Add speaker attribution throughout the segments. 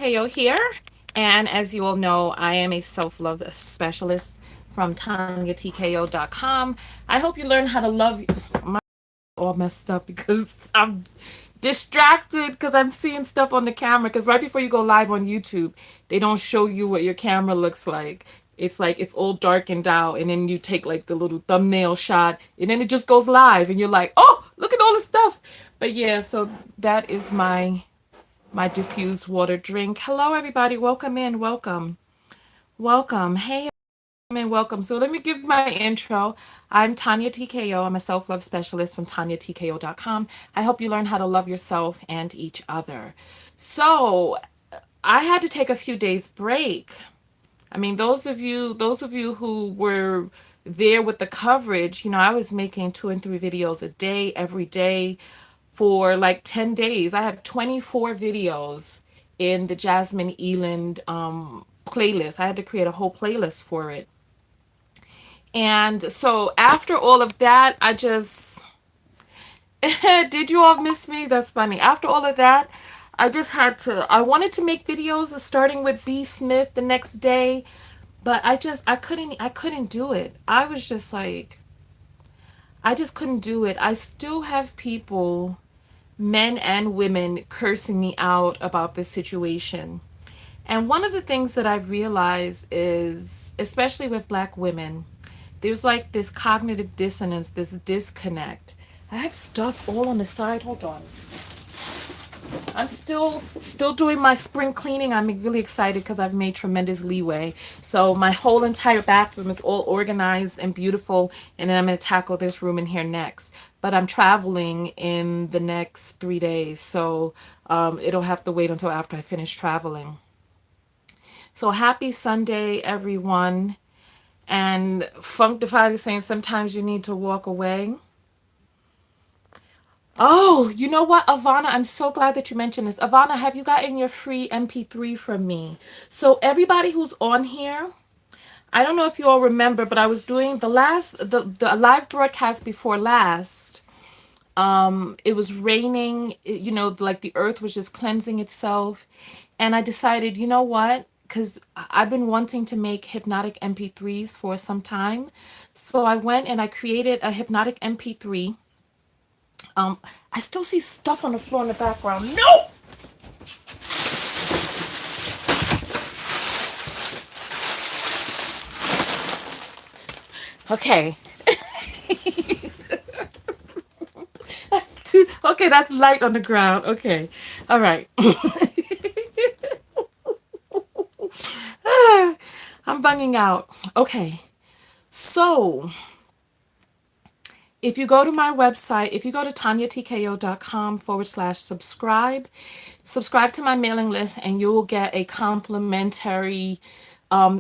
Speaker 1: Tko here, and as you all know, I am a self-love specialist from TonyaTko.com. I hope you learn how to love my all messed up because I'm distracted because I'm seeing stuff on the camera because right before you go live on YouTube, they don't show you what your camera looks like. It's like it's all darkened out, and then you take like the little thumbnail shot, and then it just goes live, and you're like, oh, look at all this stuff. But yeah, so that is my diffused water drink. Hello, everybody. Welcome in. Welcome. Welcome. Hey, and welcome. So let me give my intro. I'm Tonya Tko. I'm a self-love specialist from TonyaTko.com. I help you learn how to love yourself and each other. So I had to take a few days break. I mean, those of you who were there with the coverage, I was making 2 and 3 videos a day, every day for like 10 days. I have 24 videos in the Jasmine Eiland playlist. I had to create a whole playlist for it. And so after all of that, I just did you all miss me? That's funny. After all of that, I wanted to make videos starting with B Smith the next day, but I couldn't do it. I just couldn't do it. I still have people, men and women, cursing me out about this situation. And one of the things that I've realized is, especially with black women, there's like this cognitive dissonance, this disconnect. I have stuff all on the side. Hold on. I'm still doing my spring cleaning. I'm really excited because I've made tremendous leeway. So my whole entire bathroom is all organized and beautiful, and then I'm going to tackle this room in here next. But I'm traveling in the next 3 days, so it'll have to wait until after I finish traveling. So happy Sunday, everyone. And Funkdified is saying sometimes you need to walk away. Oh, you know what, Ivana? I'm so glad that you mentioned this. Ivana, have you gotten your free MP3 from me? So everybody who's on here, I don't know if you all remember, but I was doing the live broadcast before last. It was raining, like the earth was just cleansing itself. And I decided, you know what? Because I've been wanting to make hypnotic MP3s for some time. So I went and I created a hypnotic MP3. I still see stuff on the floor in the background. No! Okay. Okay, that's light on the ground. Okay. All right. I'm bunging out. Okay. So, if you go to my website, if you go to tonyatko.com/subscribe, subscribe to my mailing list, and you will get a complimentary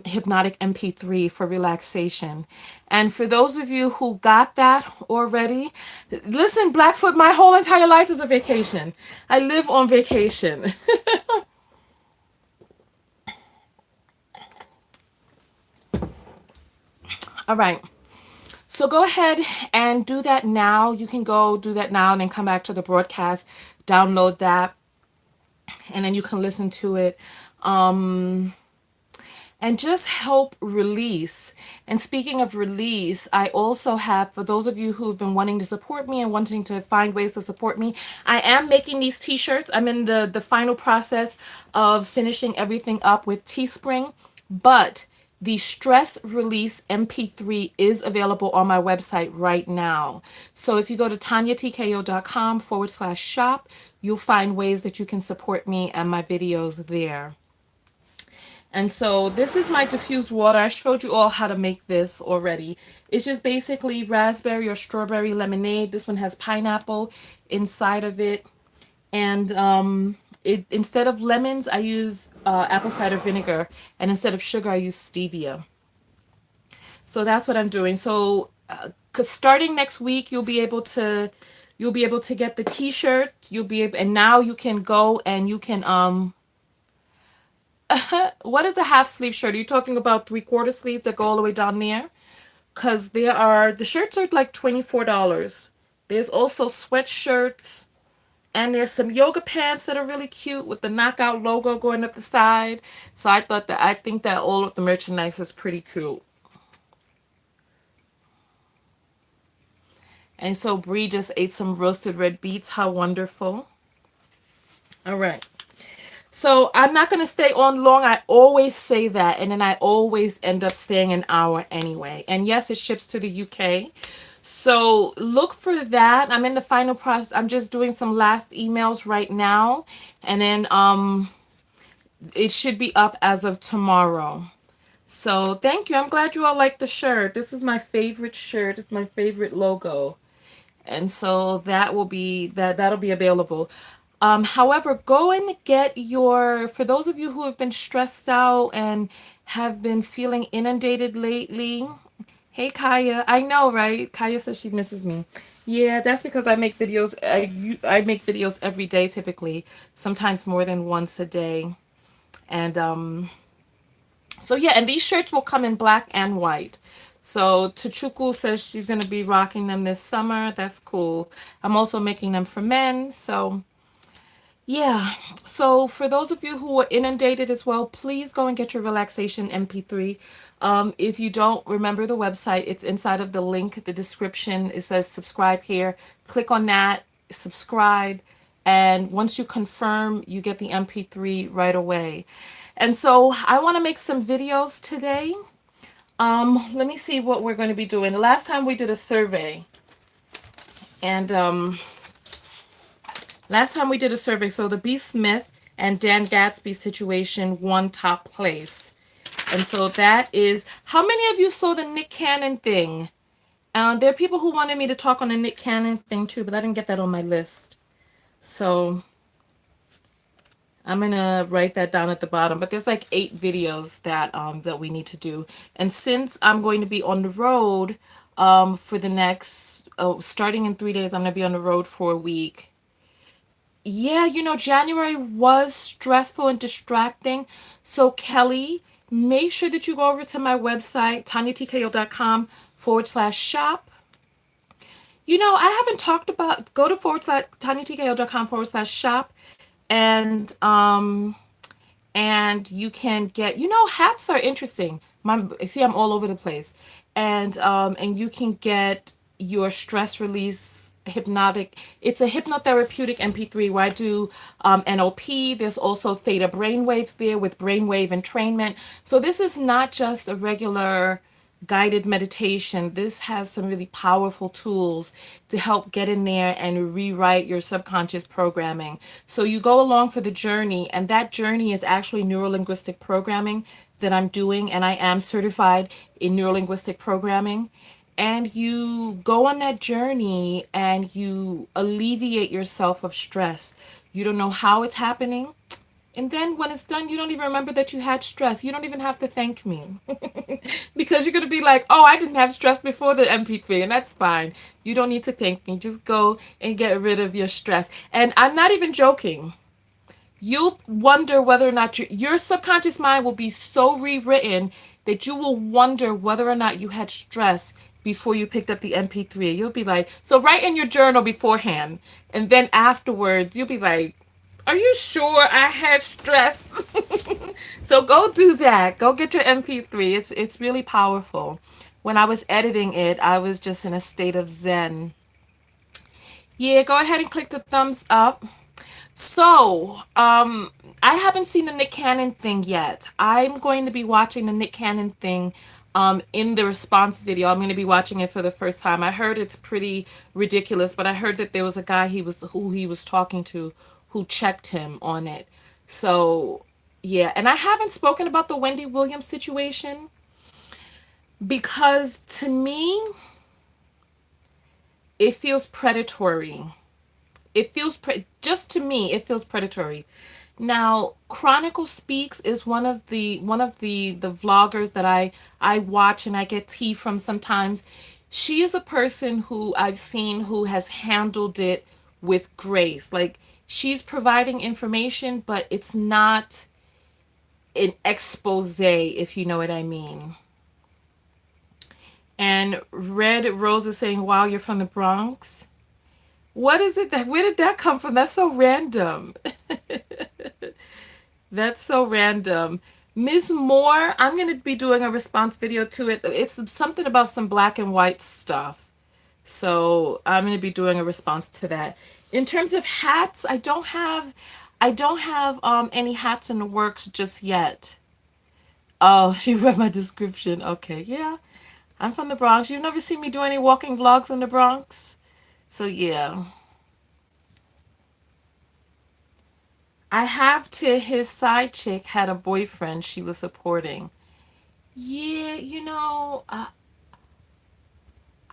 Speaker 1: hypnotic MP3 for relaxation. And for those of you who got that already, listen, Blackfoot, my whole entire life is a vacation. I live on vacation. All right. So go ahead and do that now. You can go do that now and then come back to the broadcast, download that, and then you can listen to it. And just help release. And speaking of release, I also have, for those of you who've been wanting to support me and wanting to find ways to support me, I am making these t-shirts. I'm in the final process of finishing everything up with Teespring, but the stress release MP3 is available on my website right now. So if you go to tonyatko.com/shop, you'll find ways that you can support me and my videos there. And so this is my diffused water. I showed you all how to make this already. It's just basically raspberry or strawberry lemonade. This one has pineapple inside of it. And it instead of lemons, I use apple cider vinegar. And instead of sugar, I use stevia. So that's what I'm doing. So 'cause starting next week, you'll be able to get the t-shirt. You'll be able, and now you can go and you can what is a half sleeve shirt? Are you talking about 3/4 sleeves that go all the way down there? Because the shirts are like $24. There's also sweatshirts. And there's some yoga pants that are really cute with the knockout logo going up the side. So I think that all of the merchandise is pretty cute. And so Bree just ate some roasted red beets. How wonderful. All right. So I'm not going to stay on long. I always say that. And then I always end up staying an hour anyway. And yes, it ships to the UK. So look for that. I'm in the final process. I'm just doing some last emails right now. And then it should be up as of tomorrow. So thank you. I'm glad you all like the shirt. This is my favorite shirt. It's my favorite logo. And so that'll be available. However, go and get your, for those of you who have been stressed out and have been feeling inundated lately. Hey Kaya, I know, right? Kaya says she misses me. Yeah, that's because I make videos. I make videos every day typically, sometimes more than once a day. And so yeah, and these shirts will come in black and white. So Tuchuku says she's gonna be rocking them this summer. That's cool. I'm also making them for men. So yeah. So for those of you who are inundated as well, please go and get your relaxation MP3. If you don't remember the website, it's inside of the link, the description. It says subscribe here. Click on that, subscribe, and once you confirm, you get the MP3 right away. And so I want to make some videos today. Let me see what we're going to be doing. The last time we did a survey, and so the B. Smith and Dan Gatsby situation won top place. And so that is, how many of you saw the Nick Cannon thing? There are people who wanted me to talk on the Nick Cannon thing too, but I didn't get that on my list. So I'm gonna write that down at the bottom. But there's like 8 videos that we need to do. And since I'm going to be on the road for the next starting in 3 days, I'm gonna be on the road for a week. Yeah, January was stressful and distracting. So, Kelly, make sure that you go over to my website, tonyatko.com/shop. I haven't talked about, go to tonyatko.com/shop and you can get, hats are interesting. See, I'm all over the place. And you can get your stress release hypnotic, it's a hypnotherapeutic MP3 where I do NLP. There's also theta brainwaves there with brainwave entrainment. So this is not just a regular guided meditation. This has some really powerful tools to help get in there and rewrite your subconscious programming. So you go along for the journey, and that journey is actually neurolinguistic programming that I'm doing, and I am certified in neurolinguistic programming. And you go on that journey and you alleviate yourself of stress. You don't know how it's happening. And then when it's done, you don't even remember that you had stress. You don't even have to thank me. Because you're going to be like, oh, I didn't have stress before the MP3, and that's fine. You don't need to thank me. Just go and get rid of your stress. And I'm not even joking. You'll wonder whether or not your subconscious mind will be so rewritten that you will wonder whether or not you had stress before you picked up the MP3. You'll be like, so write in your journal beforehand. And then afterwards, you'll be like, are you sure I had stress? So go do that. Go get your MP3. It's really powerful. When I was editing it, I was just in a state of zen. Yeah, go ahead and click the thumbs up. So, I haven't seen the Nick Cannon thing yet. I'm going to be watching the Nick Cannon thing in the response video. I'm going to be watching it for the first time. I heard it's pretty ridiculous, but I heard that there was a guy who he was talking to who checked him on it. So, yeah, and I haven't spoken about the Wendy Williams situation because to me, it feels predatory. Just to me, it feels predatory. Now, Chronicle Speaks is one of the vloggers that I watch and I get tea from sometimes. She is a person who I've seen who has handled it with grace. Like, she's providing information, but it's not an expose, if you know what I mean. And Red Rose is saying, wow, you're from the Bronx. What is it that, where did that come from? That's so random. That's so random. Ms. Moore, I'm going to be doing a response video to it. It's something about some black and white stuff. So I'm going to be doing a response to that. In terms of hats, I don't have any hats in the works just yet. Oh, you read my description. Okay, yeah. I'm from the Bronx. You've never seen me do any walking vlogs in the Bronx? So yeah. I have to his side chick had a boyfriend she was supporting. Yeah,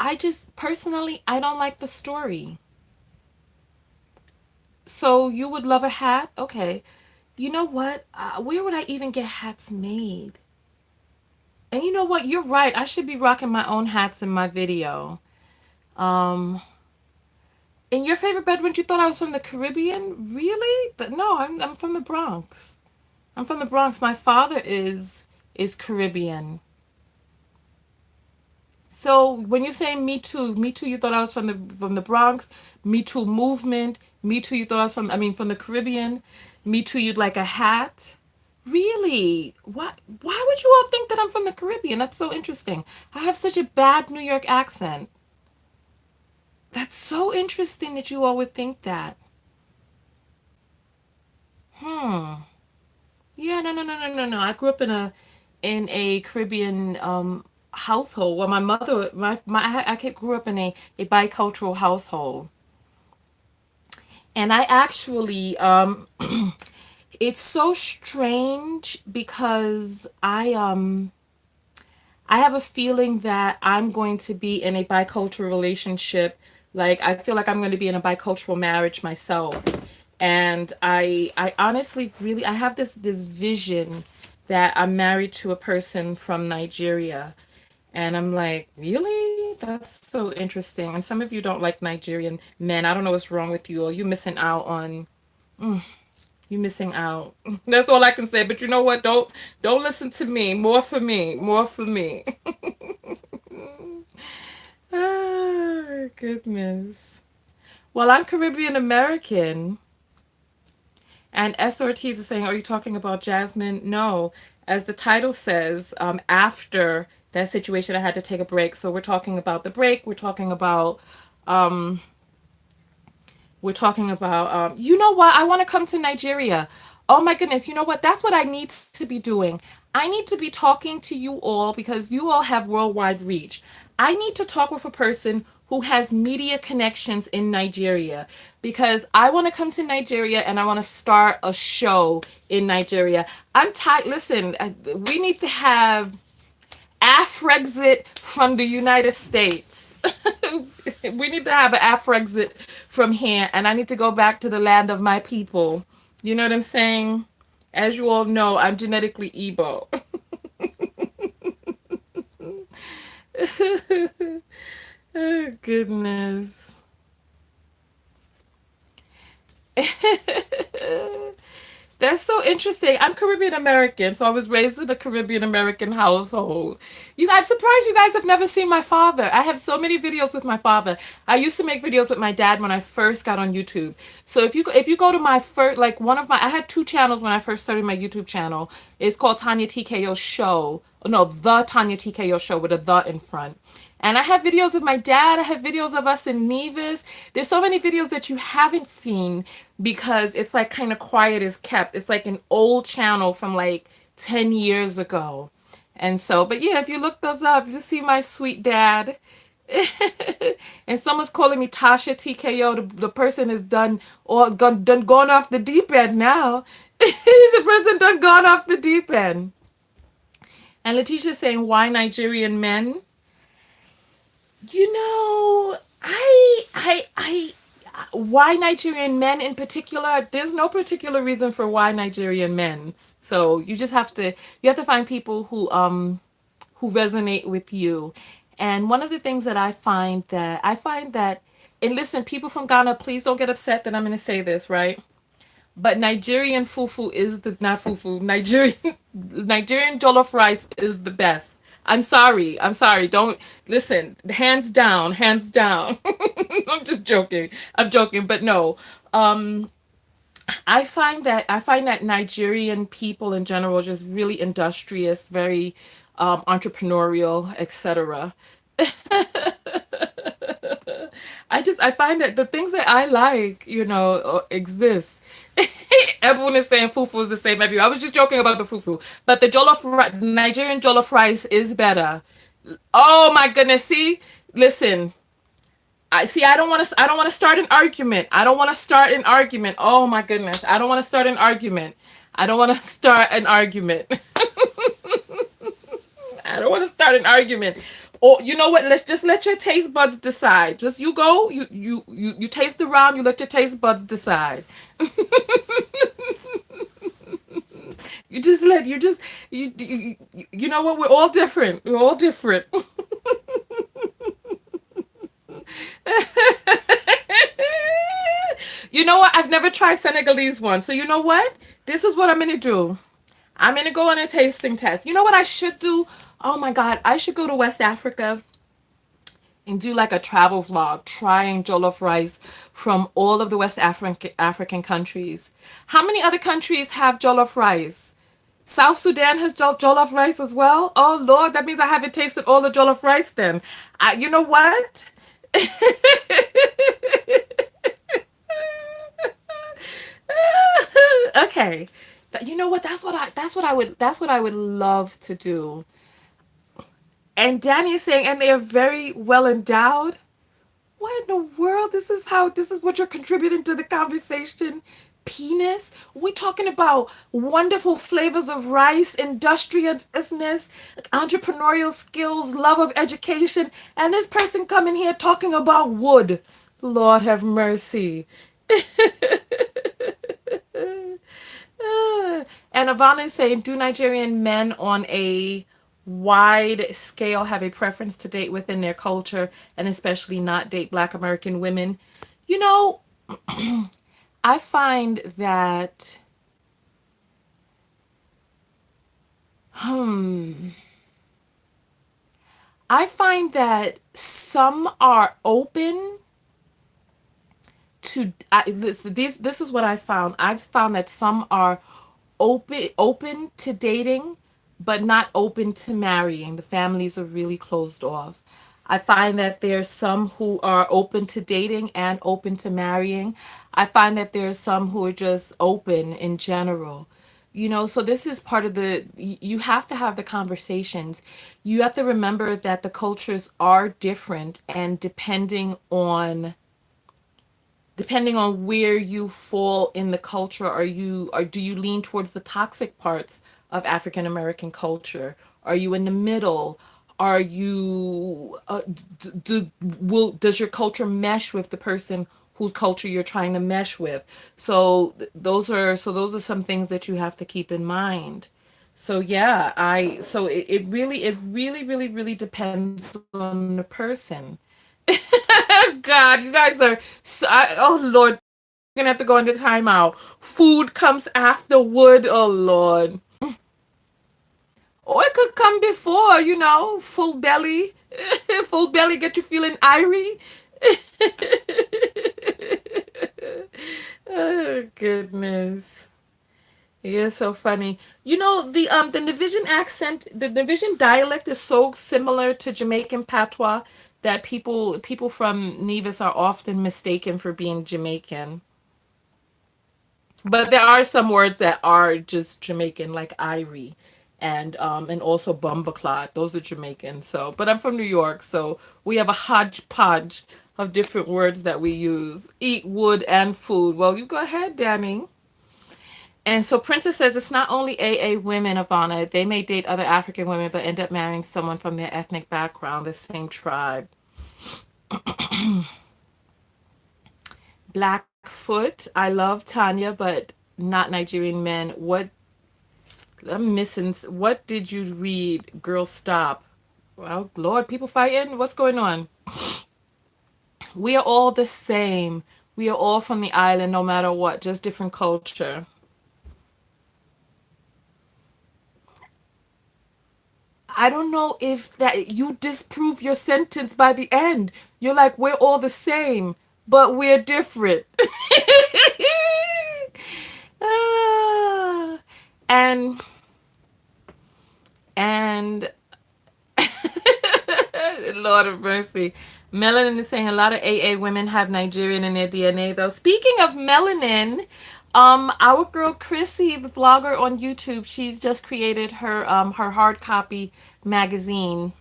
Speaker 1: I just personally I don't like the story. So you would love a hat? Okay. You know what? Where would I even get hats made? And you know what? You're right. I should be rocking my own hats in my video. Um, in your favorite bedroom, you thought I was from the Caribbean? Really? But no, I'm from the Bronx. I'm from the Bronx. My father is Caribbean. So when you say Me Too, you thought I was from the Bronx. Me Too movement. Me Too, you thought I was from the Caribbean. Me Too, you'd like a hat. Really? Why would you all think that I'm from the Caribbean? That's so interesting. I have such a bad New York accent. That's so interesting that you all would think that. Hmm. Yeah, no, no, no, no, no, no. I grew up in a Caribbean household. Well, my mother, I grew up in a bicultural household, and I actually it's so strange because I have a feeling that I'm going to be in a bicultural relationship. Like I feel like I'm going to be in a bicultural marriage myself. And I honestly really I have this vision that I'm married to a person from Nigeria. And I'm like, really? That's so interesting. And some of you don't like Nigerian men. I don't know what's wrong with you, or you missing out. That's all I can say. But you know what? Don't listen to me. More for me. More for me. Ah, goodness. Well, I'm Caribbean American, and S. Ortiz is saying, "Are you talking about Jasmine?" No, as the title says, after that situation, I had to take a break. So we're talking about the break. We're talking about, you know what? I want to come to Nigeria. Oh my goodness. You know what? That's what I need to be doing. I need to be talking to you all because you all have worldwide reach. I need to talk with a person who has media connections in Nigeria because I want to come to Nigeria and I want to start a show in Nigeria. I'm tired. Listen, we need to have Afrexit from the United States. We need to have an Afrexit from here, and I need to go back to the land of my people. You know what I'm saying? As you all know, I'm genetically Igbo. Oh, goodness. That's so interesting. I'm Caribbean American, so I was raised in a Caribbean American household. I'm surprised you guys have never seen my father. I have so many videos with my father. I used to make videos with my dad when I first got on YouTube. So if you go to my first like one of my I had two channels when I first started my YouTube channel. It's called Tonya TKO Show. No, the Tonya TKO Show with a the in front. And I have videos of my dad. I have videos of us in Nevis. There's so many videos that you haven't seen because it's like kind of quiet as kept. It's like an old channel from like 10 years ago. And so, but yeah, if you look those up, you see my sweet dad. And someone's calling me Tasha TKO. The person is done or gone off the deep end now. The person done gone off the deep end. And Letitia's saying, why Nigerian men? You know, why Nigerian men in particular? There's no particular reason for why Nigerian men. So you have to find people who resonate with you. And one of the things that I find that, and listen, people from Ghana, please don't get upset that I'm going to say this, right? But Nigerian fufu is the not fufu. Nigerian Nigerian jollof rice is the best. I'm sorry. I'm sorry. Don't listen. Hands down. Hands down. I'm just joking. I'm joking, but no. Um, I find that Nigerian people in general are just really industrious, very entrepreneurial, etc. I find that the things that I like, exist. Everyone is saying fufu is the same everywhere. I was just joking about the fufu, but the Nigerian jollof rice is better. Oh my goodness! See, listen. I see. I don't want to. I don't want to start an argument. I don't want to start an argument. Oh my goodness! I don't want to start an argument. I don't want to start an argument. I don't want to start an argument. Or you know what? Let's just let your taste buds decide. Just you go. You taste around. You let your taste buds decide. You just let you just you know what? We're all different. We're all different. You know what? I've never tried Senegalese one. So you know what? This is what I'm gonna do. I'm gonna go on a tasting test. You know what I should do? Oh my God, I should go to West Africa and do like a travel vlog, trying jollof rice from all of the West African countries. How many other countries have jollof rice? South Sudan has jollof rice as well. Oh Lord, that means I haven't tasted all the jollof rice then. You know what? Okay. But you know what? That's what I would love to do. And Danny is saying, and they are very well endowed. What in the world? This is what you're contributing to the conversation. Penis? We talking about wonderful flavors of rice, industriousness, entrepreneurial skills, love of education, and this person coming here talking about wood. Lord have mercy. And Ivana is saying, do Nigerian men on a wide scale have a preference to date within their culture and especially not date Black American women? You know, I find that, I find that some are open to, this is what I found. I've found that some are open to dating but not open to marrying. The families are really closed off. I find that there's some who are open to dating and open to marrying. I find that there's some who are just open in general. So this is part of you have to have the conversations. You have to remember that the cultures are different, and depending on where you fall in the culture, or do you lean towards the toxic parts of African American culture? Are you in the middle? Are you does your culture mesh with the person whose culture you're trying to mesh with? So those are some things that you have to keep in mind. So yeah, it really really depends on the person. God, you guys are oh Lord, we're gonna have to go into timeout. Food comes after wood. Oh Lord. Or it could come before, full belly. Full belly get you feeling irie. Oh goodness. Yeah, so funny. The Nigerian accent, the Nigerian dialect is so similar to Jamaican patois that people from Nevis are often mistaken for being Jamaican. But there are some words that are just Jamaican, like Irie, and also Bumbleclot. Those are Jamaican. So, but I'm from New York, so we have a hodgepodge of different words that we use. Eat wood and food. Well, you go ahead, Danny. And so Princess says it's not only AA women, Ivana. They may date other African women, but end up marrying someone from their ethnic background, the same tribe. Blackfoot. I love Tanya, but not Nigerian men. What I'm missing? What did you read? Girl, stop. Well, Lord, people fighting. What's going on? We are all the same. We are all from the island, no matter what, just different culture. I don't know if that you disprove your sentence by the end. You're like, we're all the same, but we're different. Ah. and and Lord of mercy. Melanin is saying a lot of AA women have Nigerian in their DNA though. Speaking of melanin, our girl Chrissy, the blogger on YouTube, she's just created her hard copy magazine.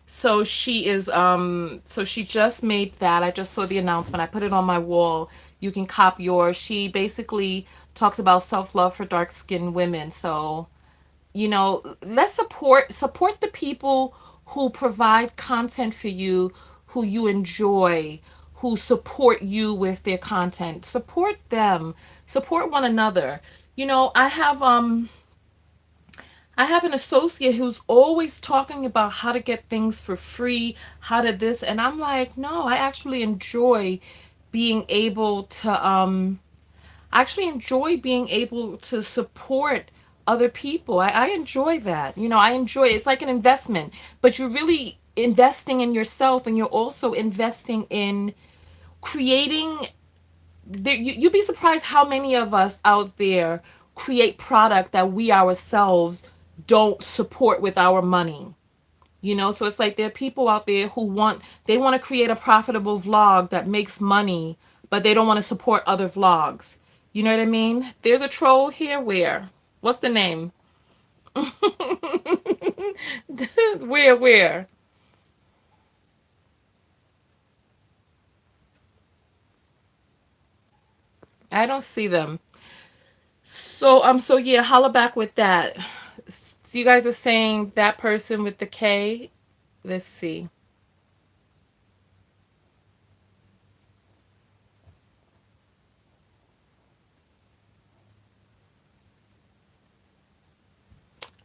Speaker 1: So she just made that. I just saw the announcement. I put it on my wall. You can cop yours. She basically talks about self-love for dark-skinned women. So let's support the people who provide content for you, who you enjoy, who support you with their content. Support them. Support one another. I have an associate who's always talking about how to get things for free, how to this, and I'm like, no, I actually enjoy being able to support other people. I enjoy that. I enjoy it's like an investment, but you're really investing in yourself and you're also investing in creating you'd be surprised how many of us out there create product that we ourselves don't support with our money. So it's like there are people out there who want to create a profitable vlog that makes money, but they don't want to support other vlogs. You know what I mean? There's a troll here. What's the name? Where? I don't see them. So yeah, holla back with that. So you guys are saying that person with the K. Let's see.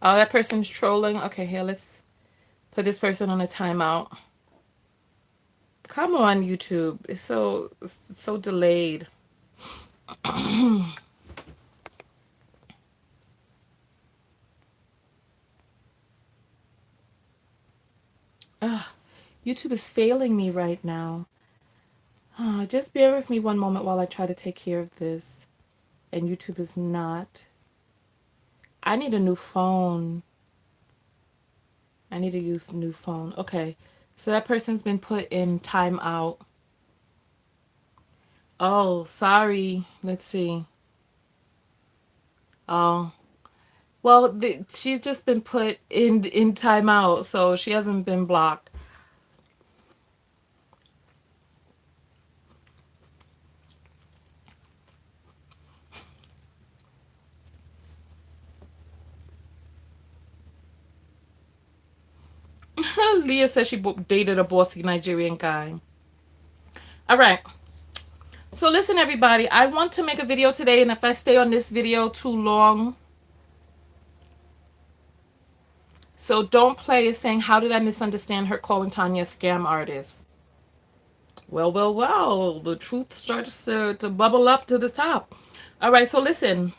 Speaker 1: Oh, that person's trolling. Okay, here, let's put this person on a timeout. Come on, YouTube. It's so delayed. Ugh, YouTube is failing me right now. Just bear with me one moment while I try to take care of this. And YouTube is not. I need a new phone. I need to use a new phone. Okay. So that person's been put in timeout. Oh, sorry. Let's see. Oh, well, she's just been put in timeout, so she hasn't been blocked. Leah says she dated a bossy Nigerian guy. All right. So listen, everybody. I want to make a video today, and if I stay on this video too long, so don't play is saying, how did I misunderstand her calling Tonya a scam artist? Well. The truth starts to bubble up to the top. All right. So listen.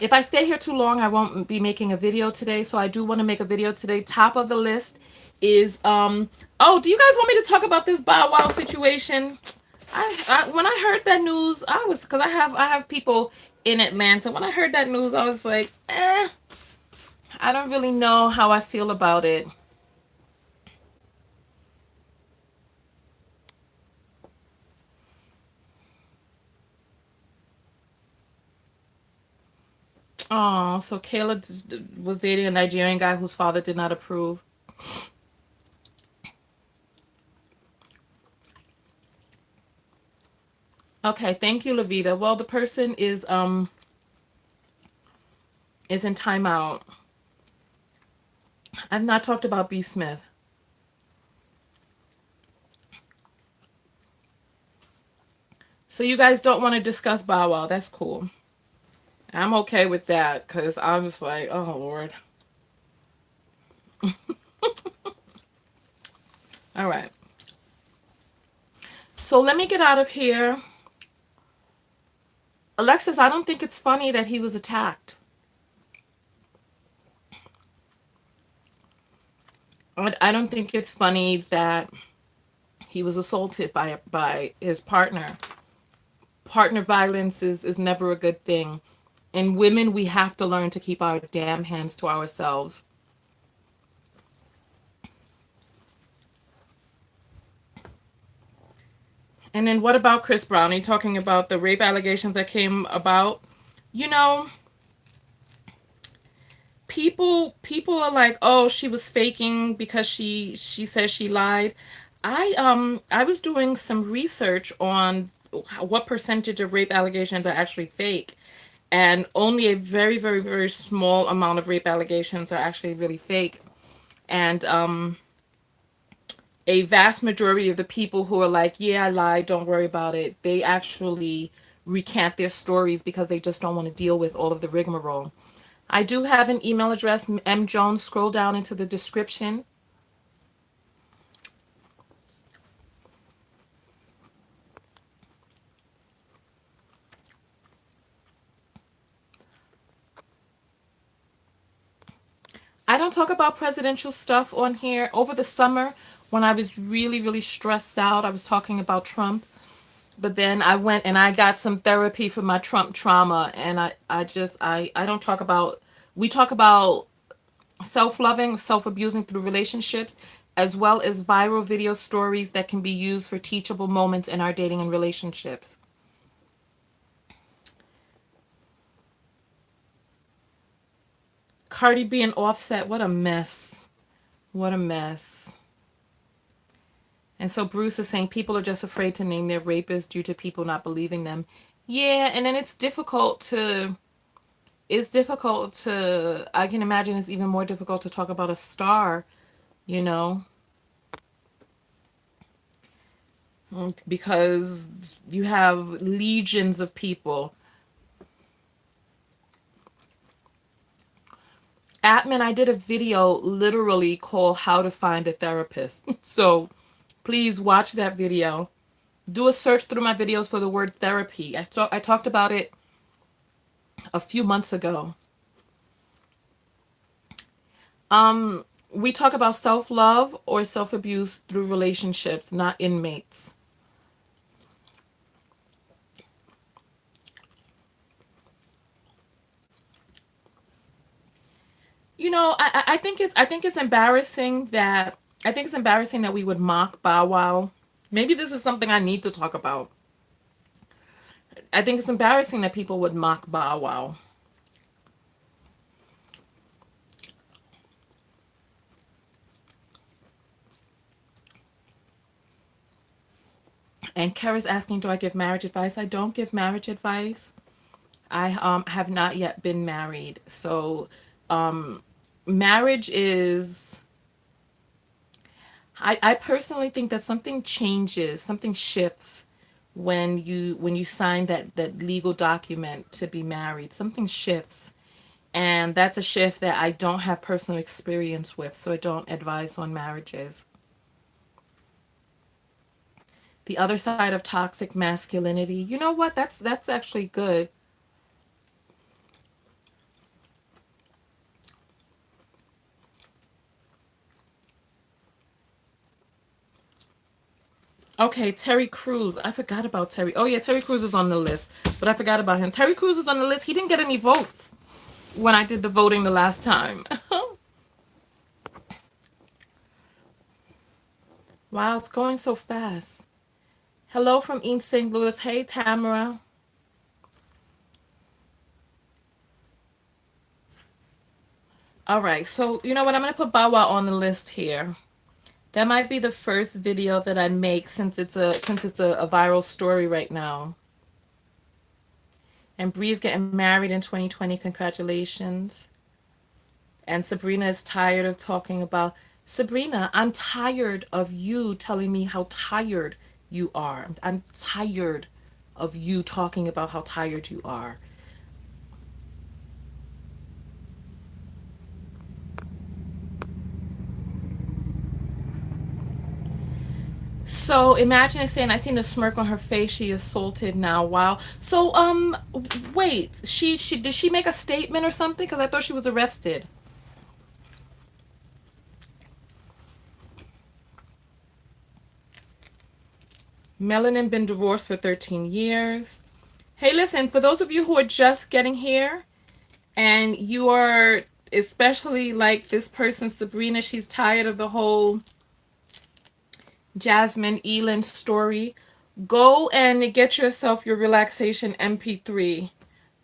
Speaker 1: If I stay here too long, I won't be making a video today. So I do want to make a video today. Top of the list is oh, do you guys want me to talk about this Bow Wow situation? I when I heard that news, I was because I have people in Atlanta. When I heard that news, I was like, I don't really know how I feel about it. Oh, so Kayla was dating a Nigerian guy whose father did not approve. Okay, thank you, Lavita. Well, the person is in timeout. I've not talked about B. Smith. So you guys don't want to discuss Bow Wow. That's cool. I'm okay with that because I was like, oh, Lord. All right. So let me get out of here. Alexis, I don't think it's funny that he was attacked. I don't think it's funny that he was assaulted by his partner. Partner violence is never a good thing. And women, we have to learn to keep our damn hands to ourselves. And then what about Chris Brown? Are you talking about the rape allegations that came about? You know, people are like, oh, she was faking because she says she lied. I was doing some research on what percentage of rape allegations are actually fake, and only a very very very small amount of rape allegations are actually really fake. And a vast majority of the people who are like, yeah, I lied, don't worry about it, they actually recant their stories because they just don't want to deal with all of the rigmarole. I do have an email address, M Jones. Scroll down into the description. I don't talk about presidential stuff on here. Over the summer, when I was really, really stressed out, I was talking about Trump. But then I went and I got some therapy for my Trump trauma. And I don't talk about, we talk about self-loving, self-abusing through relationships, as well as viral video stories that can be used for teachable moments in our dating and relationships. Cardi B and Offset, what a mess. What a mess. And so Bruce is saying people are just afraid to name their rapists due to people not believing them. Yeah, and then it's difficult to I can imagine it's even more difficult to talk about a star, you know, because you have legions of people. Atman, I did a video literally called How to Find a Therapist. So please watch that video. Do a search through my videos for the word therapy. I talked about it a few months ago. We talk about self-love or self-abuse through relationships, not inmates. You know, I think it's embarrassing that we would mock Bow Wow. Maybe this is something I need to talk about. I think it's embarrassing that people would mock Bow Wow. And Kara's asking, do I give marriage advice? I don't give marriage advice. I have not yet been married. So marriage is I personally think that something changes, something shifts when you sign that legal document to be married. Something shifts. And that's a shift that I don't have personal experience with, so I don't advise on marriages. The other side of toxic masculinity. You know what? That's actually good. Okay, Terry Crews. I forgot about Terry. Oh yeah, Terry Crews is on the list, but I forgot about him. Terry Crews is on the list. He didn't get any votes when I did the voting the last time. Wow, it's going so fast. Hello from East St. Louis. Hey, Tamara. All right, so you know what? I'm gonna put Bow Wow on the list here. That might be the first video that I make since it's a viral story right now. And Bree's getting married in 2020. Congratulations. And Sabrina is tired of talking about Sabrina, I'm tired of you telling me how tired you are. I'm tired of you talking about how tired you are. So imagine saying, I seen the smirk on her face. She assaulted now. Wow. So wait. She did she make a statement or something? Because I thought she was arrested. Melanin been divorced for 13 years. Hey, listen, for those of you who are just getting here and you are especially like this person, Sabrina, she's tired of the whole Jasmine Eiland story. Go and get yourself your relaxation MP3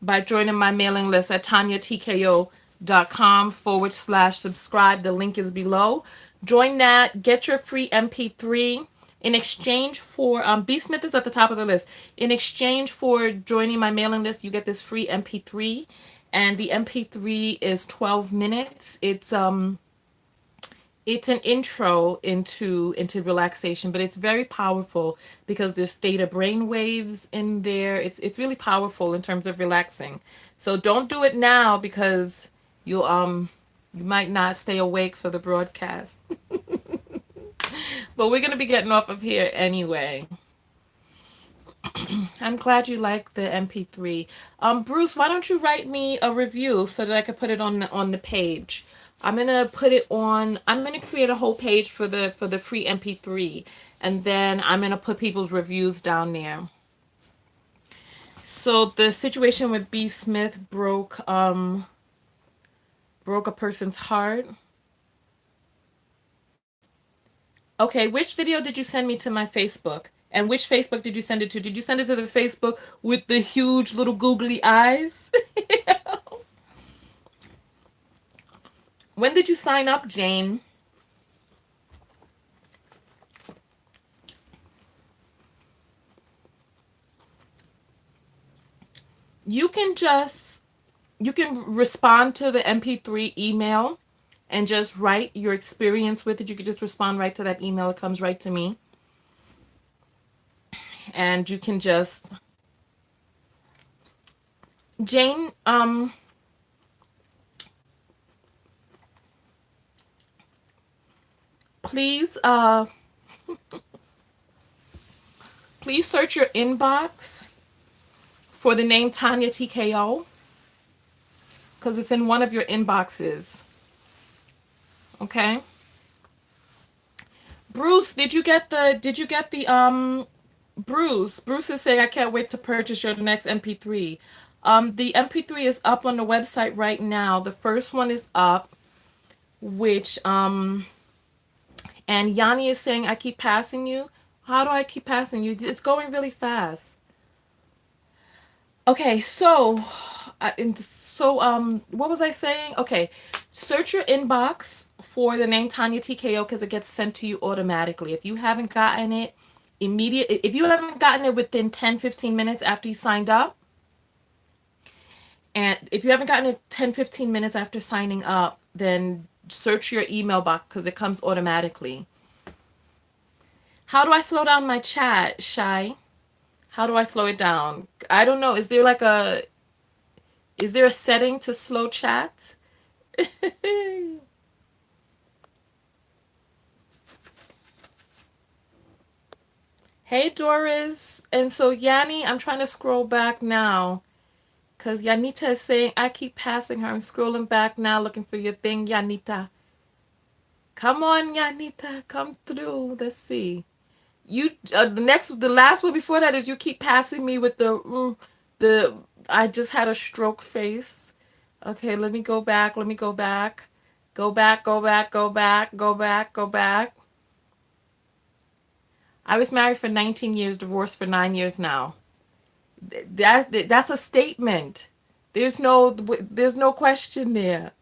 Speaker 1: by joining my mailing list at tonyatko.com/subscribe. The link is below. Join that. Get your free MP3 in exchange for B Smith is at the top of the list. In exchange for joining my mailing list, you get this free MP3, and the MP3 is 12 minutes. It's an intro into relaxation, but it's very powerful because there's theta brain waves in there. It's really powerful in terms of relaxing. So don't do it now because you might not stay awake for the broadcast. But we're gonna be getting off of here anyway. I'm glad you like the MP3. Bruce, why don't you write me a review so that I could put it on the page? I'm gonna put it on. I'm gonna create a whole page for the free MP3, and then I'm gonna put people's reviews down there. So the situation with B Smith broke a person's heart. Okay, which video did you send me to my Facebook? And which Facebook did you send it to? Did you send it to the Facebook with the huge little googly eyes? When did you sign up, Jane? You can just you can respond to the MP3 email and just write your experience with it. You could just respond right to that email. It comes right to me. And you can just Jane, please please search your inbox for the name Tonya Tko because it's in one of your inboxes. Okay? Bruce, did you get the Bruce is saying I can't wait to purchase your next MP3. The MP3 is up on the website right now. The first one is up, which and Yanni is saying I keep passing you. How do I keep passing you? It's going really fast. Okay, what was I saying? Okay, search your inbox for the name Tonya TKO because it gets sent to you automatically. If you haven't gotten it if you haven't gotten it within 10-15 minutes after you signed up, and if you haven't gotten it 10-15 minutes after signing up, then search your email box because it comes automatically. How do I slow down my chat, Shy? How do I slow it down? I don't know. Is there a setting to slow chat? Hey Doris. And so Yanni, I'm trying to scroll back now because Yanita is saying I keep passing her. I'm scrolling back now looking for your thing, Yanita. Come on, Yanita, come through. Let's see. You the last one before that is you keep passing me with the I just had a stroke face. Okay, let me go back. Let me go back. Go back, go back, go back, go back, go back. I was married for 19 years, divorced for 9 years now. That's a statement. There's no question there.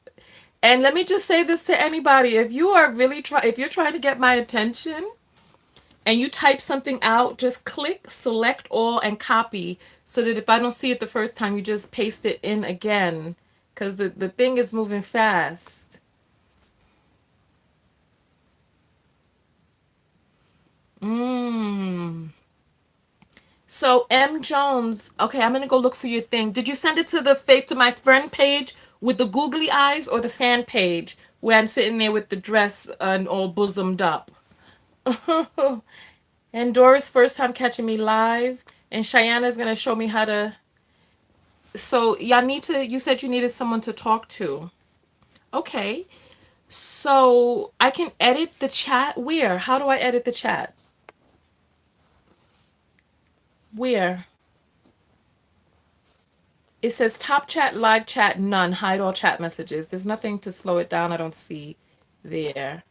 Speaker 1: And let me just say this to anybody. If you're trying to get my attention and you type something out, just click select all and copy so that if I don't see it the first time, you just paste it in again because the thing is moving fast. Mm. So M Jones, okay, I'm gonna go look for your thing. Did you send it to my friend page with the googly eyes or the fan page where I'm sitting there with the dress and all bosomed up? And Doris, first time catching me live, and Cheyenne gonna show me how to. So Yanita, you said you needed someone to talk to. Okay, so I can edit the chat. Where? How do I edit the chat? Where? It says top chat, live chat, none, hide all chat messages. There's nothing to slow it down. I don't see there.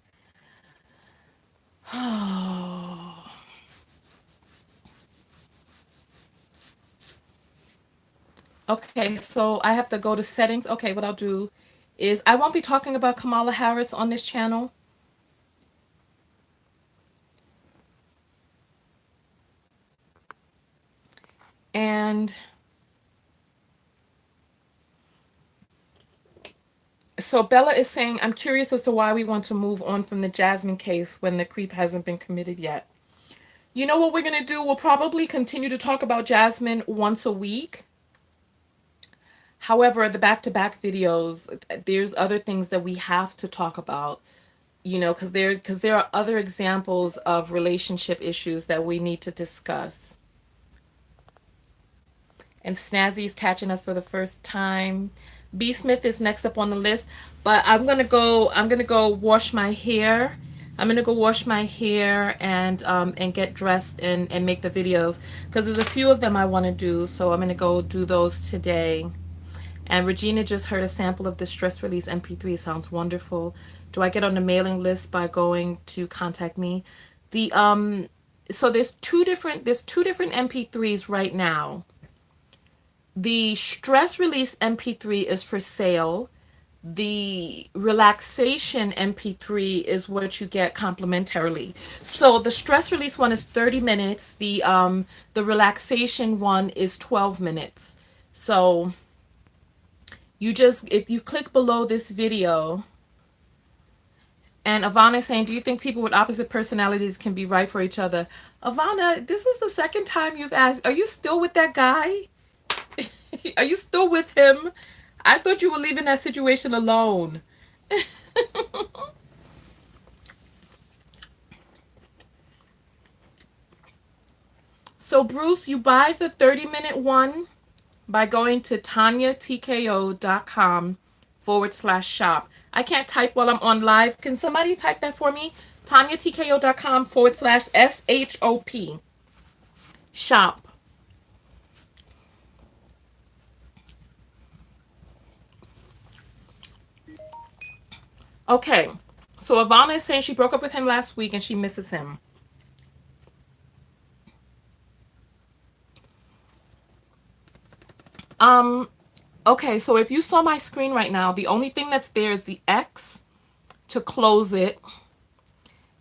Speaker 1: Okay, so I have to go to settings. Okay, what I'll do is I won't be talking about Kamala Harris on this channel. And so Bella is saying, I'm curious as to why we want to move on from the Jasmine case when the creep hasn't been committed yet. You know what we're going to do? We'll probably continue to talk about Jasmine once a week. However, the back-to-back videos, there's other things that we have to talk about, you know, because there are other examples of relationship issues that we need to discuss. And Snazzy's catching us for the first time. B Smith is next up on the list, but I'm gonna go wash my hair. I'm gonna go wash my hair and get dressed and make the videos because there's a few of them I want to do, so I'm gonna go do those today. And Regina just heard a sample of the stress release MP3. Sounds wonderful. Do I get on the mailing list by going to contact me? The so there's two different MP3s right now. The stress release MP3 is for sale. The relaxation MP3 is what you get complimentarily. So the stress release one is 30 minutes. The relaxation one is 12 minutes. So you just, if you click below this video, and Ivana is saying, do you think people with opposite personalities can be right for each other? Ivana, this is the second time you've asked. Are you still with that guy? Are you still with him? I thought you were leaving that situation alone. So, Bruce, you buy the 30-minute one by going to tonyatko.com/shop. I can't type while I'm on live. Can somebody type that for me? tonyatko.com/SHOP. Shop. Okay. So Ivana is saying she broke up with him last week and she misses him. Um, okay, so if you saw my screen right now, the only thing that's there is the X to close it.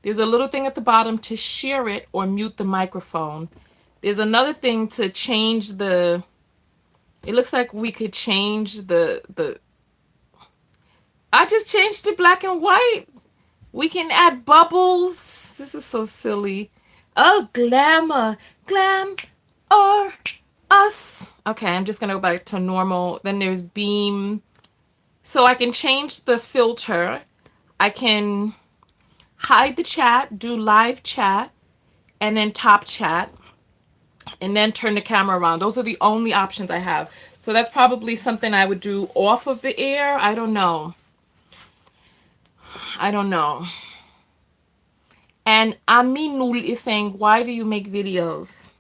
Speaker 1: There's a little thing at the bottom to share it or mute the microphone. There's another thing to change the, it looks like we could change the, I just changed to black and white. We can add bubbles. This is so silly. Oh, glamour. Glam or us. Okay, I'm just going to go back to normal. Then there's beam. So I can change the filter. I can hide the chat, do live chat, and then top chat, and then turn the camera around. Those are the only options I have. So that's probably something I would do off of the air. I don't know. I don't know. And Aminul is saying, why do you make videos?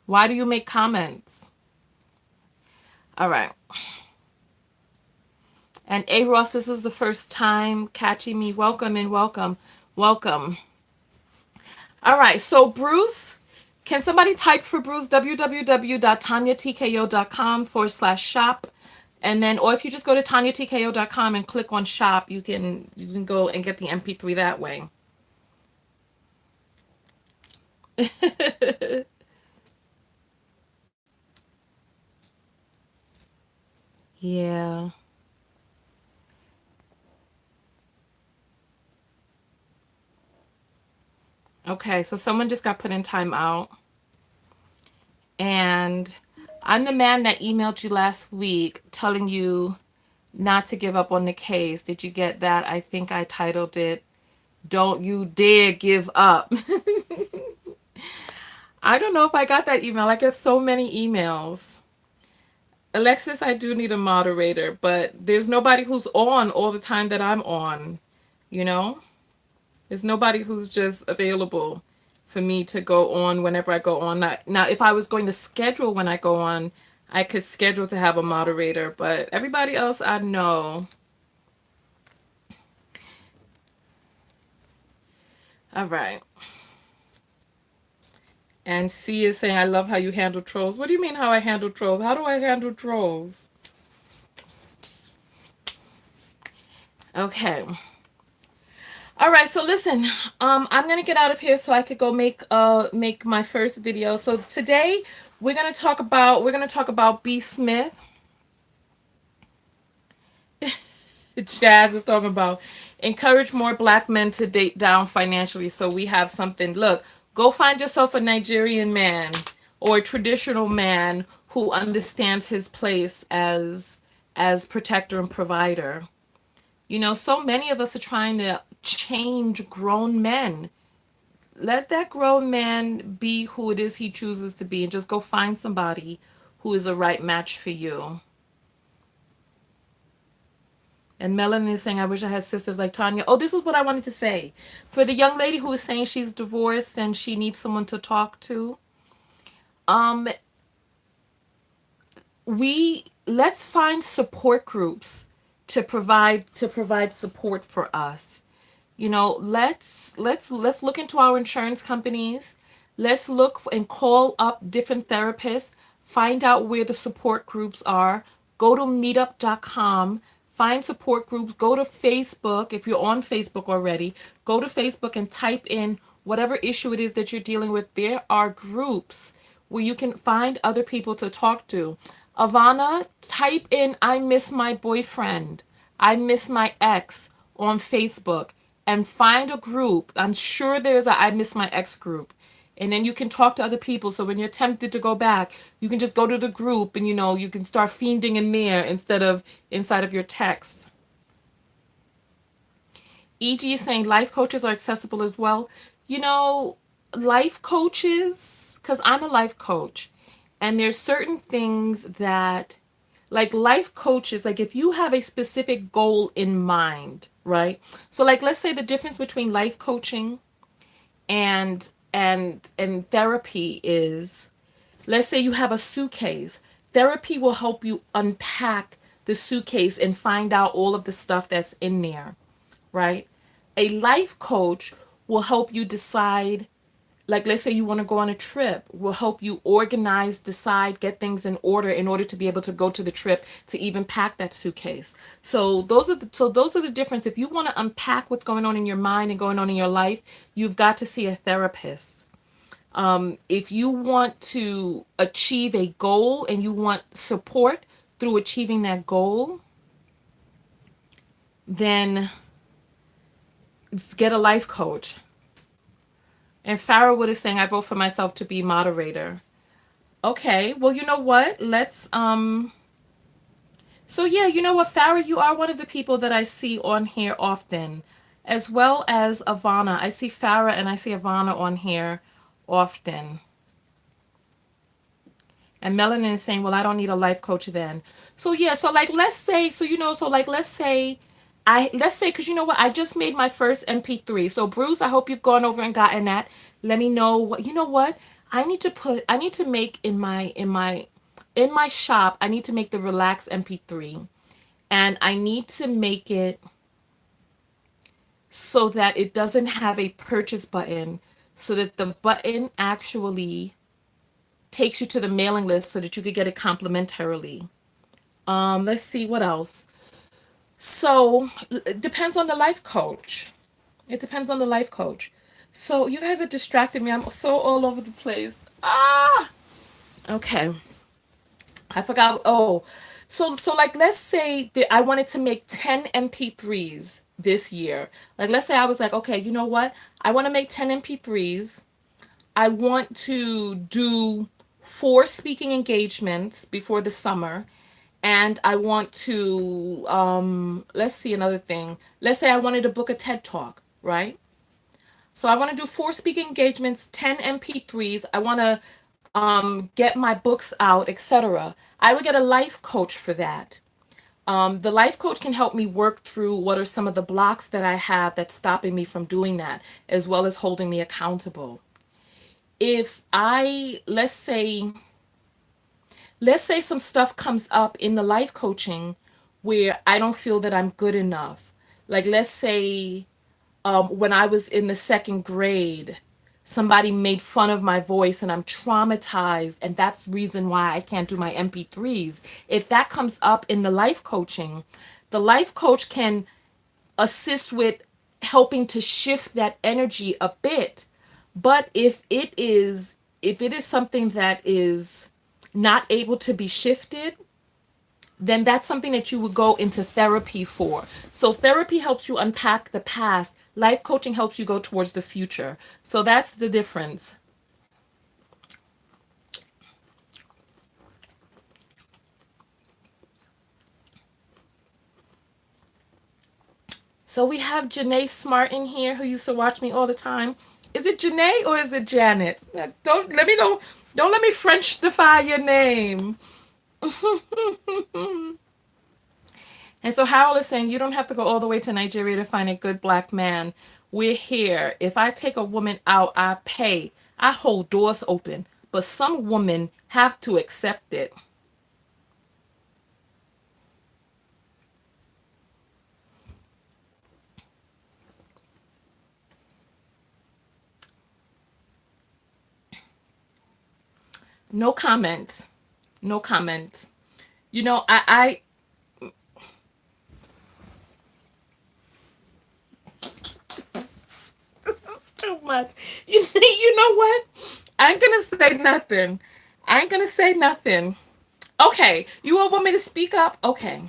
Speaker 1: Why do you make comments? All right. And A. Ross, this is the first time catching me. Welcome and welcome. Welcome. All right. So Bruce, can somebody type for Bruce? www.tonyatko.com/shop. And then, or if you just go to tonyatko.com and click on shop, you can go and get the MP3 that way. Yeah. Okay, so someone just got put in timeout. And I'm the man that emailed you last week telling you not to give up on the case. Did you get that? I think I titled it, Don't You Dare Give Up. I don't know if I got that email. I get so many emails. Alexis, I do need a moderator, but there's nobody who's on all the time that I'm on, you know? There's nobody who's just available for me to go on whenever I go on. Now, if I was going to schedule when I go on, I could schedule to have a moderator, but everybody else I know. All right. And C is saying, I love how you handle trolls. What do you mean how I handle trolls? How do I handle trolls? Okay. All right, so listen, I'm gonna get out of here so I could go make my first video. So today we're gonna talk about B. Smith. Jazz is talking about encourage more black men to date down financially. So we have something. Look, go find yourself a Nigerian man or a traditional man who understands his place as protector and provider. You know, so many of us are trying to change grown men. Let that grown man be who it is he chooses to be and just go find somebody who is a right match for you. And Melanie is saying, I wish I had sisters like Tonya. Oh, this is what I wanted to say. For the young lady who is saying she's divorced and she needs someone to talk to, um, we let's find support groups to provide support for us. You know, let's look into our insurance companies. Let's look and call up different therapists, find out where the support groups are. Go to meetup.com, find support groups, go to Facebook if you're on Facebook already. Go to Facebook and type in whatever issue it is that you're dealing with. There are groups where you can find other people to talk to. Ivana, type in I miss my boyfriend. I miss my ex on Facebook and find a group. I'm sure there's a I miss my ex group. And then you can talk to other people. So when you're tempted to go back, you can just go to the group and you can start fiending in there instead of inside of your text. EG is saying life coaches are accessible as well. You know, life coaches, because I'm a life coach, and there's certain things that, like life coaches, like if you have a specific goal in mind, right? So like let's say the difference between life coaching and therapy is, let's say you have a suitcase. Therapy will help you unpack the suitcase and find out all of the stuff that's in there, right? A life coach will help you decide, like let's say you want to go on a trip, will help you organize, decide, get things in order to be able to go to the trip, to even pack that suitcase. So those are the difference. If you want to unpack what's going on in your mind and going on in your life, you've got to see a therapist. If you want to achieve a goal and you want support through achieving that goal, then get a life coach. And Farrahwood is saying, I vote for myself to be moderator. Okay, well, you know what? So yeah, you know what, Farrah, you are one of the people that I see on here often, as well as Ivana. I see Farrah and I see Ivana on here often. And Melanin is saying, well, I don't need a life coach then. So yeah, so like let's say, because you know what, I just made my first MP3. So Bruce, I hope you've gone over and gotten that. Let me know what you know what? I need to make in my shop, I need to make the relax MP3. And I need to make it so that it doesn't have a purchase button, so that the button actually takes you to the mailing list so that you could get it complimentarily. Let's see what else. So it depends on the life coach. It depends on the life coach. So you guys are distracting me. I'm so all over the place. Ah, okay. I forgot. Oh, so like let's say that I wanted to make 10 MP3s this year. Like let's say I was like, okay, you know what? I want to make 10 MP3s. I want to do 4 speaking engagements before the summer. And I want to, let's see another thing. Let's say I wanted to book a TED Talk, right? So I want to do 4 speaking engagements, 10 MP3s. I want to get my books out, etc. I would get a life coach for that. The life coach can help me work through what are some of the blocks that I have that's stopping me from doing that, as well as holding me accountable. if I, let's say some stuff comes up in the life coaching where I don't feel that I'm good enough. Like, let's say when I was in the second grade, somebody made fun of my voice and I'm traumatized, and that's the reason why I can't do my MP3s. If that comes up in the life coach can assist with helping to shift that energy a bit. But if it is something that is not able to be shifted, then that's something that you would go into therapy for. So therapy helps you unpack the past. Life coaching helps you go towards the future. So that's the difference. So we have Janae Smart in here who used to watch me all the time. Is it Janae or is it Janet? Don't let me Frenchify your name. And so Harold is saying you don't have to go all the way to Nigeria to find a good black man. We're here. If I take a woman out, I pay. I hold doors open. But some women have to accept it. No comment. No comment. You know, too much. You know what? I ain't gonna say nothing. I ain't gonna say nothing. Okay, you all want me to speak up? Okay.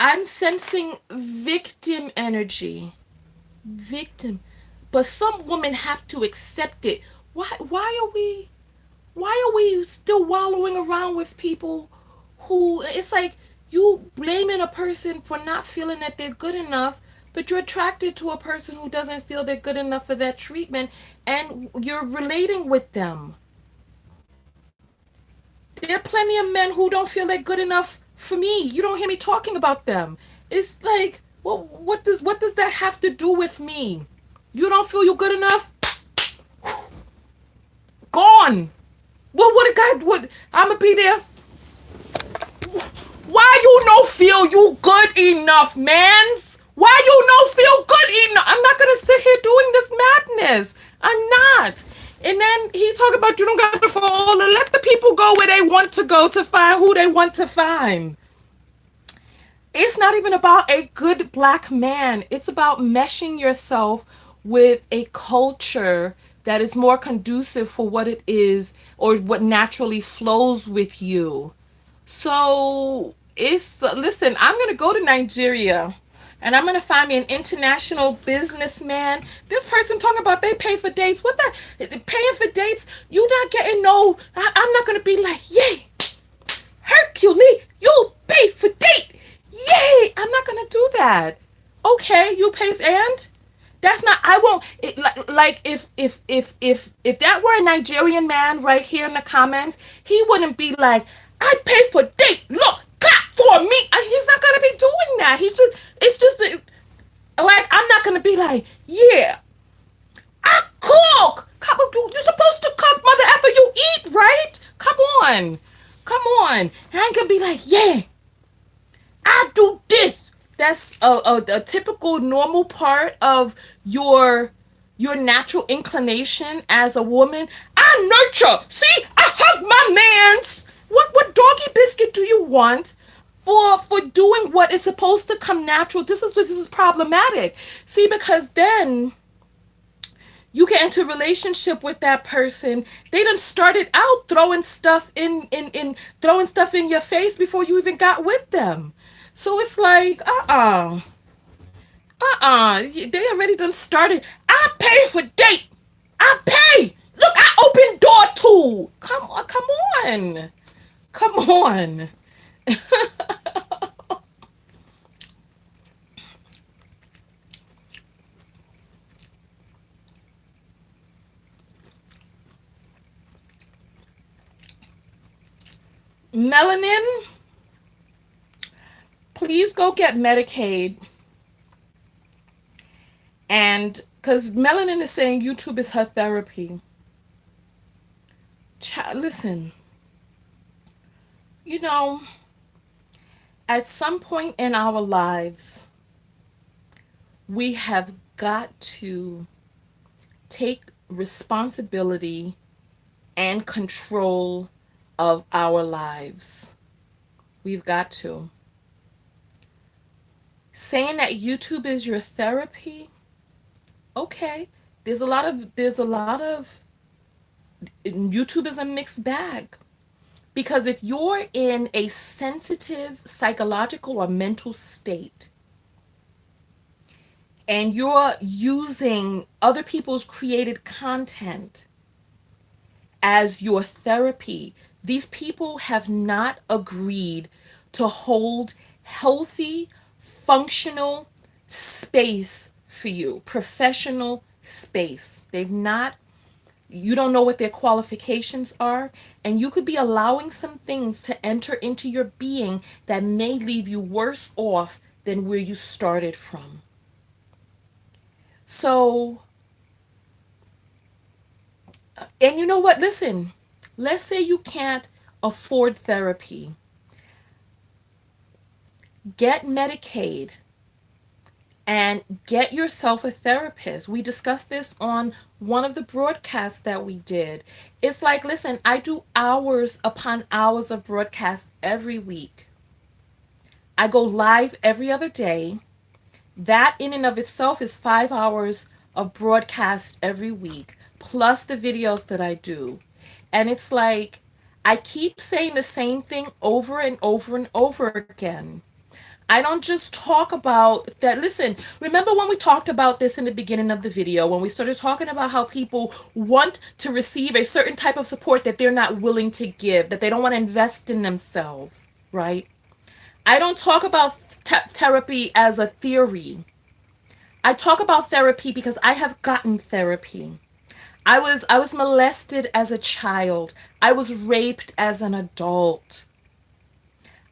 Speaker 1: I'm sensing victim energy. Victim. But some women have to accept it. Why are we still wallowing around with people who it's like you blaming a person for not feeling that they're good enough, but you're attracted to a person who doesn't feel they're good enough for that treatment and you're relating with them. There are plenty of men who don't feel they're good enough for me. You don't hear me talking about them. It's like, well, what does that have to do with me? You don't feel you're good enough? Gone. Well, what a guy would I'ma be there. Why you no feel you good enough, mans? Why you no feel good enough? I'm not gonna sit here doing this madness. I'm not. And then he talk about you don't got to fall and let the people go where they want to go to find who they want to find. It's not even about a good black man. It's about meshing yourself with a culture that is more conducive for what it is or what naturally flows with you. So listen, I'm gonna go to Nigeria and I'm gonna find me an international businessman. This person talking about they pay for dates. What the paying for dates? You not getting no. I'm not gonna be like, yay, Hercules, you pay for date. Yay! I'm not gonna do that. Okay, you pay and that's not. I won't. Like if that were a Nigerian man right here in the comments, he wouldn't be like, I pay for date. Look, clap for me. He's not gonna be doing that. He's just. It's just like I'm not gonna be like, yeah, I cook. Come on, you're supposed to cook, mother after you eat, right? Come on, come on. I ain't gonna be like, yeah, I do this. That's a typical normal part of your natural inclination as a woman. I nurture. See, I hug my mans. What doggy biscuit do you want for doing what is supposed to come natural? This is problematic. See, because then you get into a relationship with that person. They done started out throwing stuff in throwing stuff in your face before you even got with them. So it's like, they already done started. I pay for date. I pay. Look, I open door too. Come on. Come on. Melanin, please go get Medicaid and Because Melanin is saying YouTube is her therapy. Listen, you know, at some point in our lives, we have got to take responsibility and control of our lives. We've got to. Saying that YouTube is your therapy, okay. There's a lot of YouTube is a mixed bag. Because if you're in a sensitive psychological or mental state and you're using other people's created content as your therapy, these people have not agreed to hold healthy, functional space for you, professional space. You don't know what their qualifications are, and you could be allowing some things to enter into your being that may leave you worse off than where you started from. So, and you know what? Listen, let's say you can't afford therapy. Get Medicaid and get yourself a therapist. We discussed this on one of the broadcasts that we did. It's like, listen, I do hours upon hours of broadcast every week. I go live every other day. That in and of itself is 5 hours of broadcast every week, plus the videos that I do. And it's like, I keep saying the same thing over and over and over again. I don't just talk about that. Listen, remember when we talked about this in the beginning of the video, when we started talking about how people want to receive a certain type of support that they're not willing to give, that they don't want to invest in themselves, right? I don't talk about therapy as a theory. I talk about therapy because I have gotten therapy. I was molested as a child. I was raped as an adult.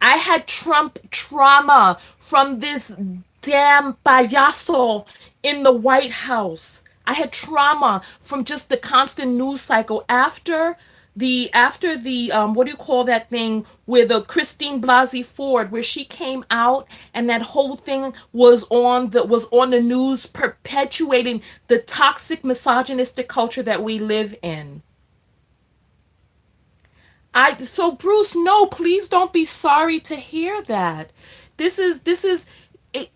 Speaker 1: I had Trump trauma from this damn payaso in the White House. I had trauma from just the constant news cycle after the what do you call that thing with the Christine Blasey Ford, where she came out and that whole thing was on the news, perpetuating the toxic misogynistic culture that we live in. So Bruce, no, please don't be sorry to hear that. This is it,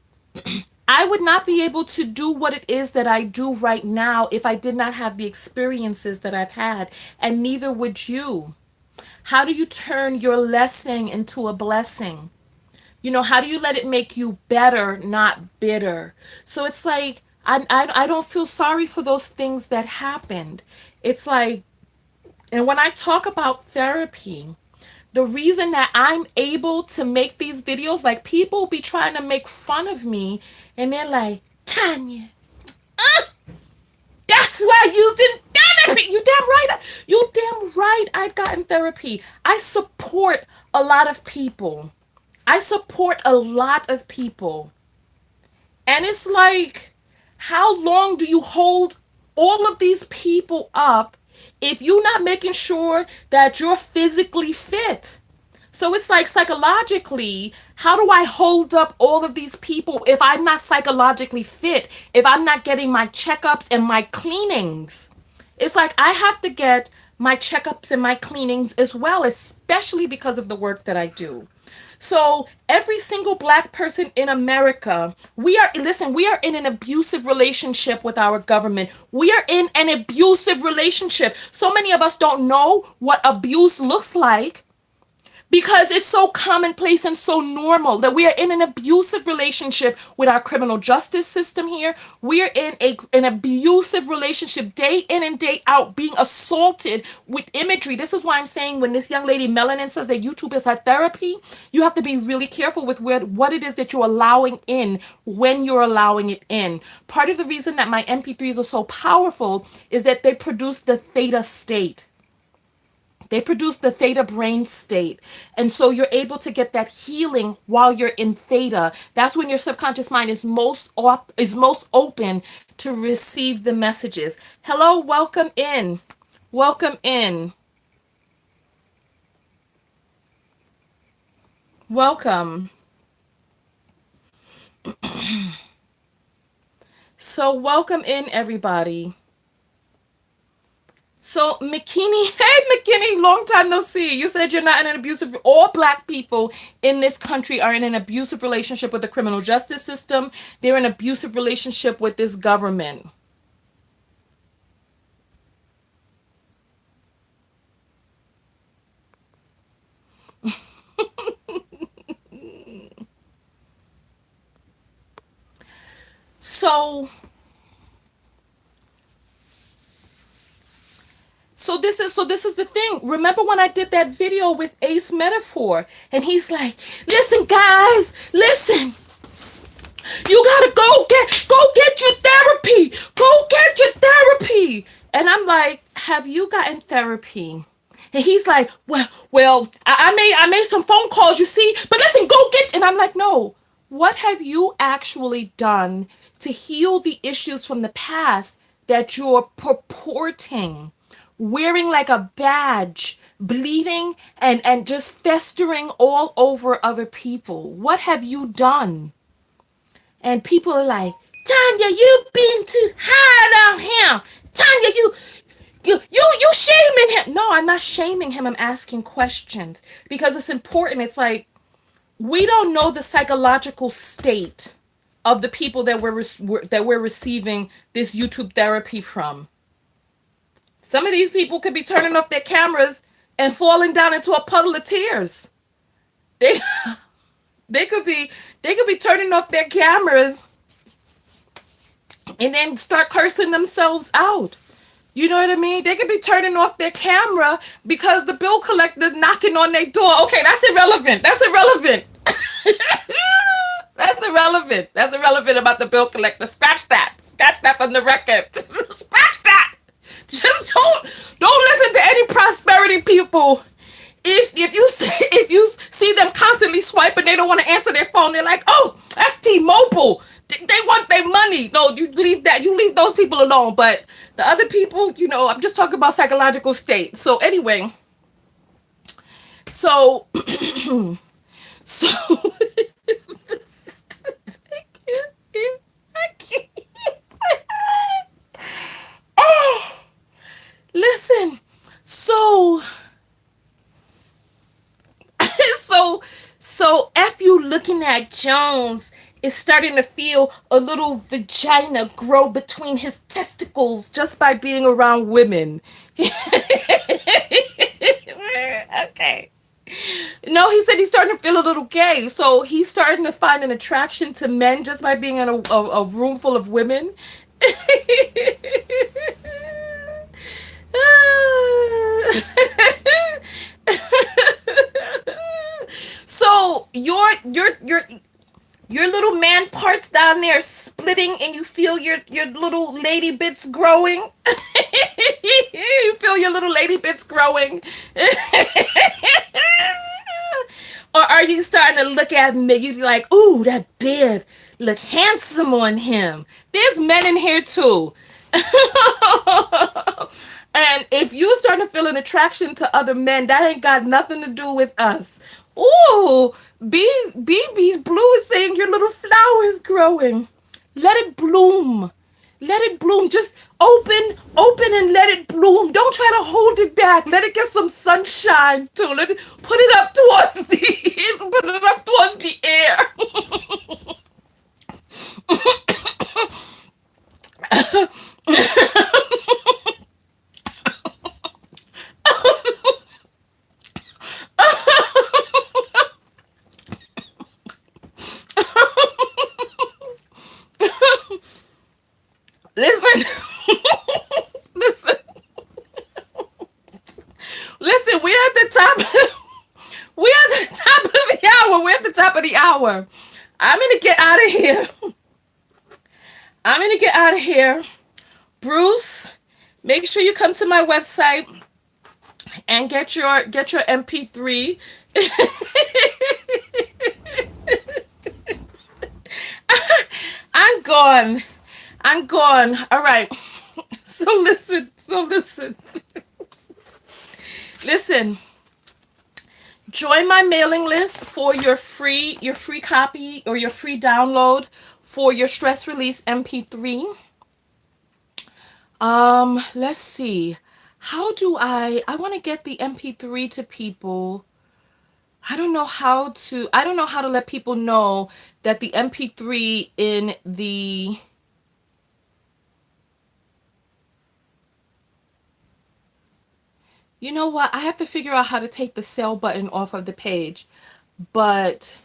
Speaker 1: I would not be able to do what it is that I do right now if I did not have the experiences that I've had, and neither would you. How do you turn your lesson into a blessing? How do you let it make you better, not bitter? So it's like I don't feel sorry for those things that happened. It's like, and when I talk about therapy, the reason that I'm able to make these videos, like people be trying to make fun of me, and they're like, Tanya, that's why you did therapy. You damn right. You damn right. I'd gotten therapy. I support a lot of people. I support a lot of people. And it's like, how long do you hold all of these people up if you're not making sure that you're physically fit? So it's like, psychologically, how do I hold up all of these people if I'm not psychologically fit, if I'm not getting my checkups and my cleanings? It's like I have to get my checkups and my cleanings as well, especially because of the work that I do. So every single black person in America, we are in an abusive relationship with our government. We are in an abusive relationship. So many of us don't know what abuse looks like because it's so commonplace and so normal that we are in an abusive relationship with our criminal justice system here. We are in an abusive relationship day in and day out, being assaulted with imagery. This is why I'm saying, when this young lady Melanin says that YouTube is her therapy, you have to be really careful with what it is that you're allowing in when you're allowing it in. Part of the reason that my MP3s are so powerful is that they produce the theta state. They produce the theta brain state. And so you're able to get that healing while you're in theta. That's when your subconscious mind is most open to receive the messages. Hello, welcome in. Welcome in. Welcome. So welcome in everybody. So McKinney, hey McKinney, long time no see. You said you're not in an abusive. All black people in this country are in an abusive relationship with the criminal justice system. They're in an abusive relationship with this government. So so this is the thing. Remember when I did that video with Ace Metaphor, and he's like, "Listen, guys, listen. You gotta go get your therapy. Go get your therapy." And I'm like, "Have you gotten therapy?" And he's like, well, I made some phone calls, you see, but listen, go get. And I'm like, no. What have you actually done to heal the issues from the past that you're purporting, wearing like a badge, bleeding and just festering all over other people? What have you done? And people are like, Tonya, you've been too hard on him. Tonya, you shaming him. No, I'm not shaming him. I'm asking questions because it's important. It's like we don't know the psychological state of the people that we're receiving this YouTube therapy from. Some of these people could be turning off their cameras and falling down into a puddle of tears. They they could be turning off their cameras and then start cursing themselves out. You know what I mean? They could be turning off their camera because the bill collector's knocking on their door. Okay, that's irrelevant. That's irrelevant. That's irrelevant. That's irrelevant about the bill collector. Scratch that. Scratch that from the record. Scratch that. Just don't listen to any prosperity people. If you see them constantly swiping, they don't want to answer their phone. They're like, oh, that's T-Mobile. They want their money. No, you leave that. You leave those people alone. But the other people, I'm just talking about psychological state. So anyway, so so I can't. Oh, listen. So so F you looking at Jones is starting to feel a little vagina grow between his testicles just by being around women. Okay. No, he said he's starting to feel a little gay. So he's starting to find an attraction to men just by being in a room full of women. So your little man parts down there splitting, and you feel your little lady bits growing. You feel your little lady bits growing. Or are you starting to look at me? You like, ooh, that beard look handsome on him. There's men in here too. And if you start to feel an attraction to other men, that ain't got nothing to do with us. Ooh, BB's Blue is saying your little flower is growing. Let it bloom. Let it bloom. Just open and let it bloom. Don't try to hold it back. Let it get some sunshine too. Let it put it up towards the air. Listen. Listen. Listen, we're at the top. We're at the top of the hour. We're at the top of the hour. I'm gonna get out of here. I'm gonna get out of here. Bruce, make sure you come to my website, and get your MP3. I'm gone. I'm gone. All right. So listen. Listen. Join my mailing list for your free copy or your free download for your stress release MP3. Let's see. How do I want to get the MP3 to people. I don't know how to let people know that the MP3 in the You know what? I have to figure out how to take the sell button off of the page. But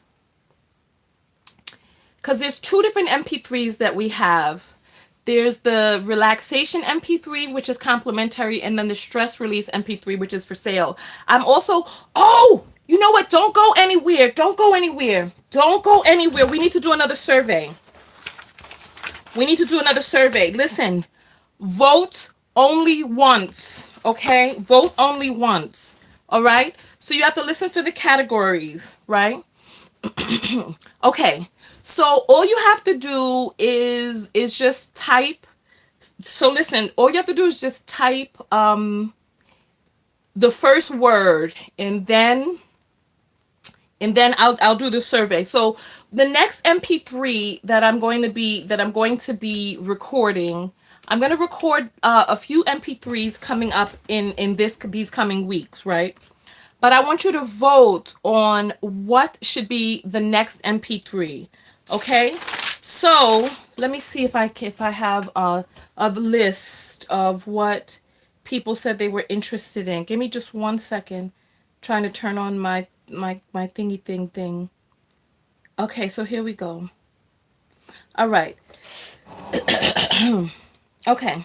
Speaker 1: because there's two different MP3s that we have. There's the relaxation MP3, which is complimentary, and then the stress release MP3, which is for sale. I'm also, oh, you know what? Don't go anywhere. Don't go anywhere. Don't go anywhere. We need to do another survey. We need to do another survey. Listen, vote only once, okay? Vote only once, all right? So you have to listen to the categories, right? Okay, so all you have to do is just type. So listen, all you have to do is just type the first word, and then I'll do the survey. So the next MP3 that I'm going to be recording, I'm going to record a few MP3s coming up in these coming weeks, right? But I want you to vote on what should be the next MP3. Okay? So, let me see if I have a list of what people said they were interested in. Give me just 1 second. Trying to turn on my thingy thing. Okay, so here we go. All right. Okay.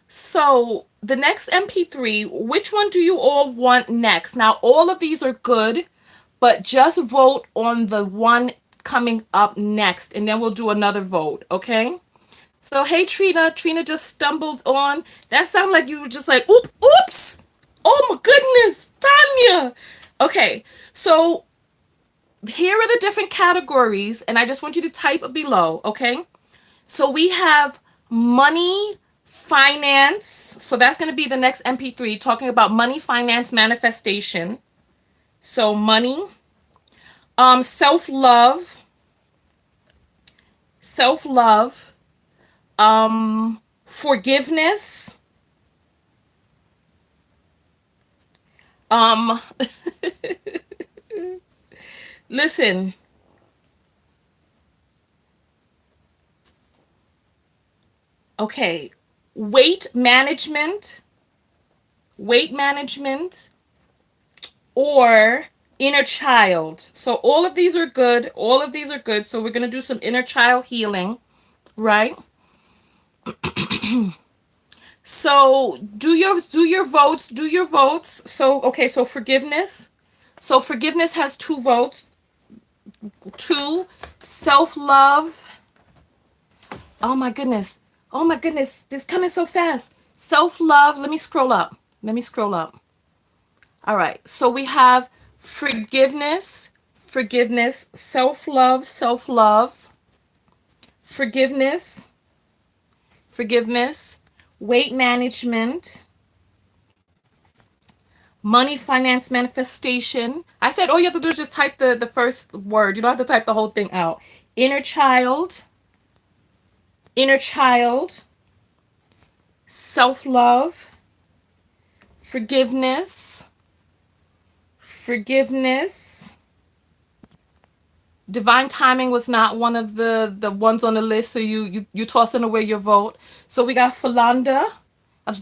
Speaker 1: So the next MP3, which one do you all want next? Now, all of these are good, but just vote on the one coming up next, and then we'll do another vote, okay? So, hey, Trina. Trina just stumbled on. That sounded like you were just like, oops. Oh, my goodness, Tanya. Okay, so here are the different categories, and I just want you to type below, okay? So we have money, finance. So that's going to be the next MP3 talking about money, finance, manifestation. So money, self-love, self-love, forgiveness, um, listen, okay, weight management, weight management, or inner child. So all of these are good. All of these are good. So we're going to do some inner child healing, right? So do your votes. Do your votes. So okay, so forgiveness. So forgiveness has 2 votes. 2. Self-love. Oh my goodness. Oh my goodness. This coming so fast. Self-love. Let me scroll up. Let me scroll up. All right. So we have forgiveness, forgiveness, self-love, self-love, forgiveness, forgiveness, weight management, money, finance, manifestation. I said all you have to do is just type the first word. You don't have to type the whole thing out. Inner child, inner child, self-love, forgiveness, forgiveness. Divine timing was not one of the ones on the list, so you tossing away your vote. So we got Philanda.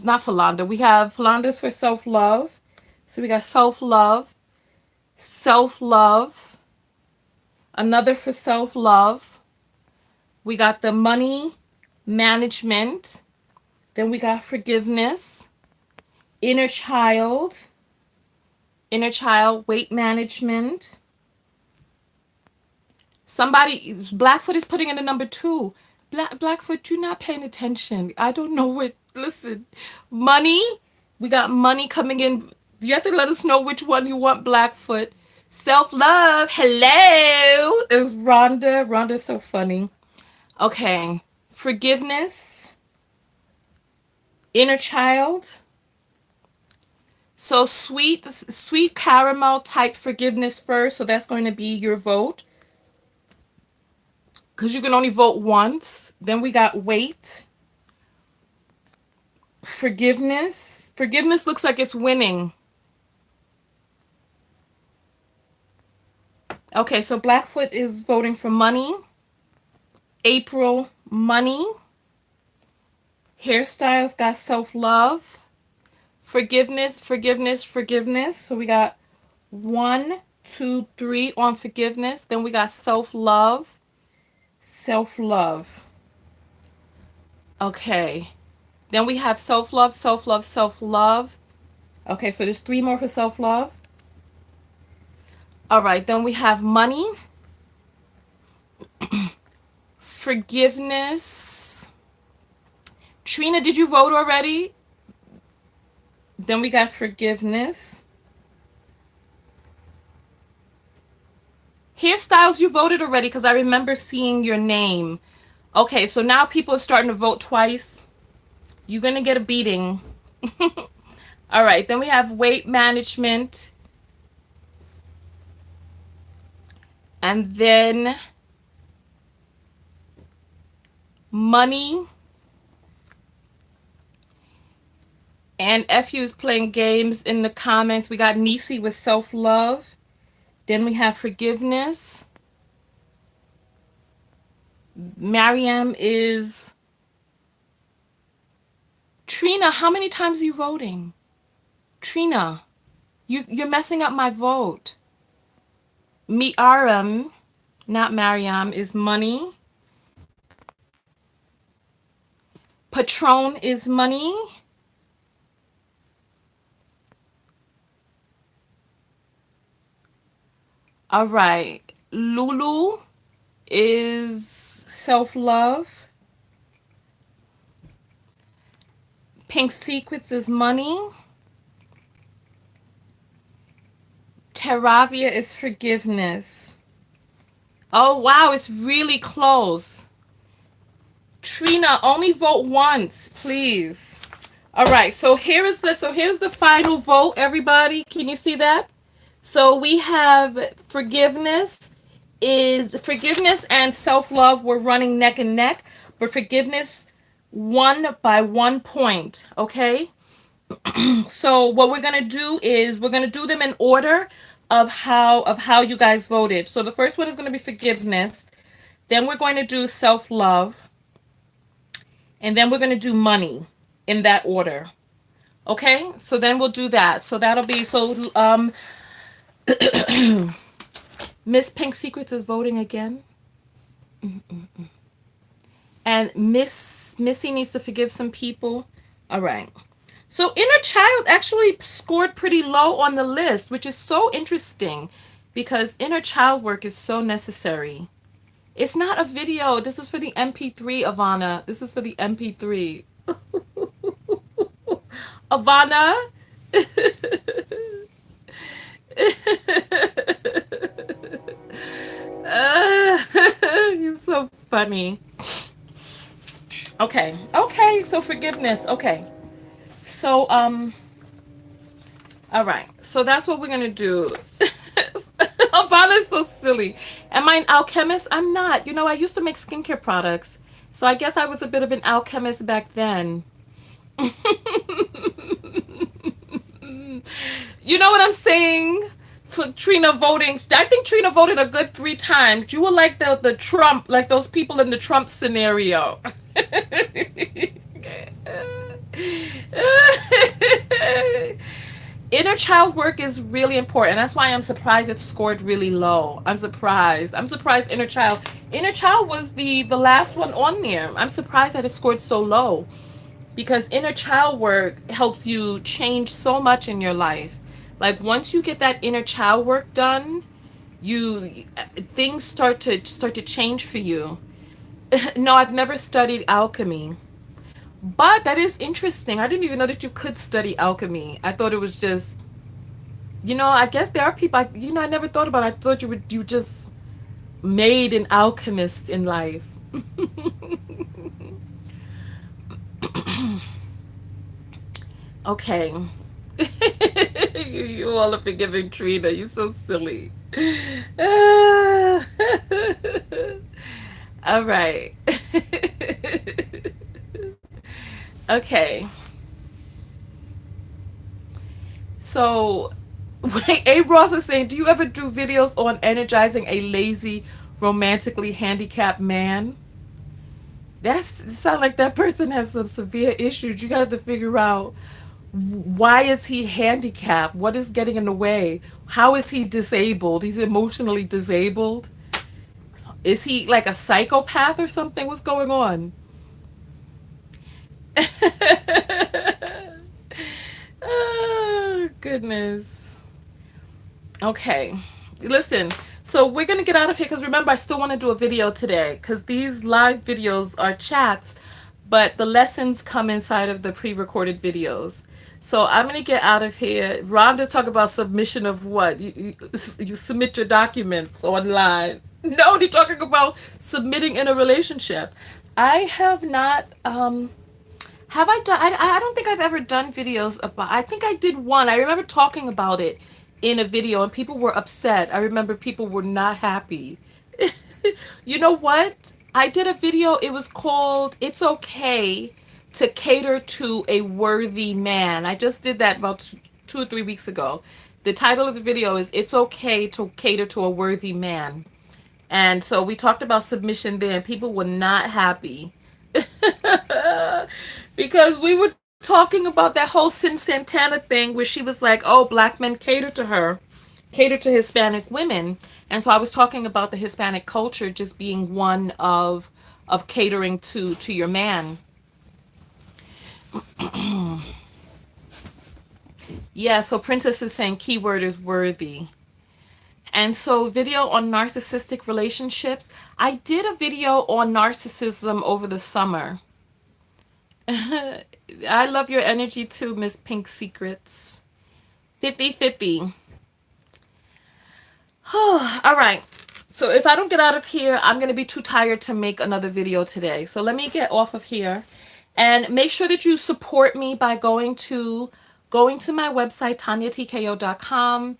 Speaker 1: Not Philanda. We have Philanda's for self-love. So we got self-love, self-love, another for self-love. We got the money management. Then we got forgiveness, inner child, weight management. Somebody, Blackfoot is putting in the number 2. Blackfoot, you're not paying attention. I don't know what, listen. Money, We got money coming in. You have to let us know which one you want, Blackfoot. Self love. Hello. Is Rhonda. Rhonda's so funny. Okay. Forgiveness. Inner child. So sweet caramel type forgiveness first. So that's going to be your vote. Because you can only vote once. Then we got weight. Forgiveness. Forgiveness looks like it's winning. Okay, so Blackfoot is voting for money. April, money. Hairstyles got self-love. Forgiveness, forgiveness, forgiveness. So we got 1, 2, 3 on forgiveness. Then we got self-love. Self-love. Okay. Then we have self-love, self-love, self-love. Okay, so there's 3 more for self-love. All right, then we have money. Forgiveness. Trina, did you vote already? Then we got forgiveness. Hairstyles, you voted already because I remember seeing your name. Okay, so now people are starting to vote twice. You're going to get a beating. All right, then we have weight management. And then money. And FU is playing games in the comments. We got Nisi with self-love. Then we have forgiveness. Mariam is... Trina, how many times are you voting? Trina, you're messing up my vote. Miaram, not Mariam, is money. Patron is money. All right. Lulu is self-love. Pink Secrets is money. Terravia is forgiveness. Oh, wow, it's really close. Trina, only vote once, please. All right, so here's the final vote, everybody. Can you see that? So we have forgiveness and self-love were running neck and neck, but forgiveness won by 1 point, okay? So what we're gonna do is we're gonna do them in order of how you guys voted. So the first one is gonna be forgiveness, then we're going to do self-love, and then we're gonna do money in that order. Okay, so then we'll do that. So that'll be Miss Pink Secrets is voting again. And Missy needs to forgive some people. All right. So inner child actually scored pretty low on the list, which is so interesting because inner child work is so necessary. It's not a video. This is for the MP3, Ivana. This is for the MP3. Ivana. You're so funny. Okay. Okay, so forgiveness. Okay. So, all right. So that's what we're going to do. Ivana's so silly. Am I an alchemist? I'm not. You know, I used to make skincare products. So I guess I was a bit of an alchemist back then. You know what I'm saying? For Trina voting, I think Trina voted a good 3 times. You were like the Trump, like those people in the Trump scenario. Inner child work is really important. That's why I'm surprised it scored really low. I'm surprised. I'm surprised inner child. Inner child was the last one on there. I'm surprised that it scored so low because inner child work helps you change so much in your life. Like once you get that inner child work done, you things start to change for you. No, I've never studied alchemy. But that is interesting. I didn't even know that you could study alchemy. I thought it was just, I guess there are people, I never thought about it. I thought you just made an alchemist in life. Okay. You all are forgiving Trina. You're so silly. Ah. All right. Okay. So, A. Ross is saying, do you ever do videos on energizing a lazy, romantically handicapped man? It sounds like that person has some severe issues. You got to figure out why is he handicapped? What is getting in the way? How is he disabled? He's emotionally disabled. Is he like a psychopath or something? What's going on? Oh, goodness. Okay. Listen, so we're going to get out of here because remember, I still want to do a video today because these live videos are chats, but the lessons come inside of the pre recorded videos. So I'm going to get out of here. Rhonda, talk about submission of what? You submit your documents online. No, they're talking about submitting in a relationship. I have not. Have I done? I don't think I've ever done videos about. I think I did one. I remember talking about it in a video, and people were upset. I remember people were not happy. You know what? I did a video. It was called "It's Okay to Cater to a Worthy Man." I just did that about 2 or 3 weeks ago. The title of the video is "It's Okay to Cater to a Worthy Man." And so we talked about submission there, and people were not happy because we were talking about that whole Sin Santana thing where she was like, oh, black men cater to her, cater to Hispanic women. And so I was talking about the Hispanic culture just being one of catering to your man. Yeah, so Princess is saying keyword is worthy. And so video on narcissistic relationships. I did a video on narcissism over the summer. I love your energy too, Miss Pink Secrets. 50-50. All right. So if I don't get out of here, I'm going to be too tired to make another video today. So let me get off of here and make sure that you support me by going to my website tonyatko.com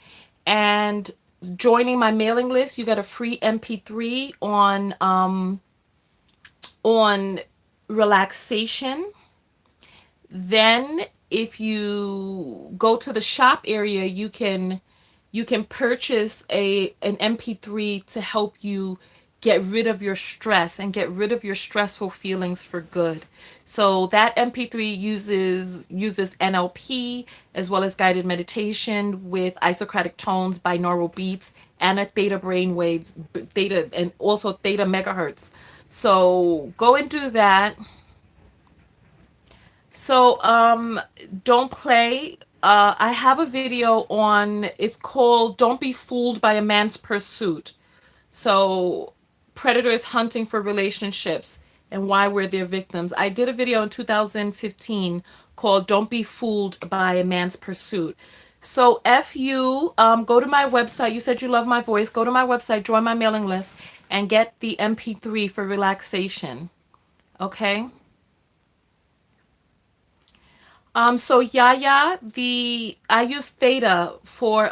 Speaker 1: and joining my mailing list. You get a free MP3 on relaxation. Then if you go to the shop area, you can purchase an MP3 to help you get rid of your stress and get rid of your stressful feelings for good. So that MP3 uses NLP as well as guided meditation with isocratic tones, binaural beats, and a theta brain waves, theta and also theta megahertz. So go and do that. So, don't play. I have a video on, it's called Don't Be Fooled by a Man's Pursuit. So, predators hunting for relationships and why we're their victims. I did a video in 2015 called Don't Be Fooled by a Man's Pursuit. So, if you go to my website, you said you love my voice, go to my website, join my mailing list, and get the MP3 for relaxation. Okay? So Yaya, I use Theta for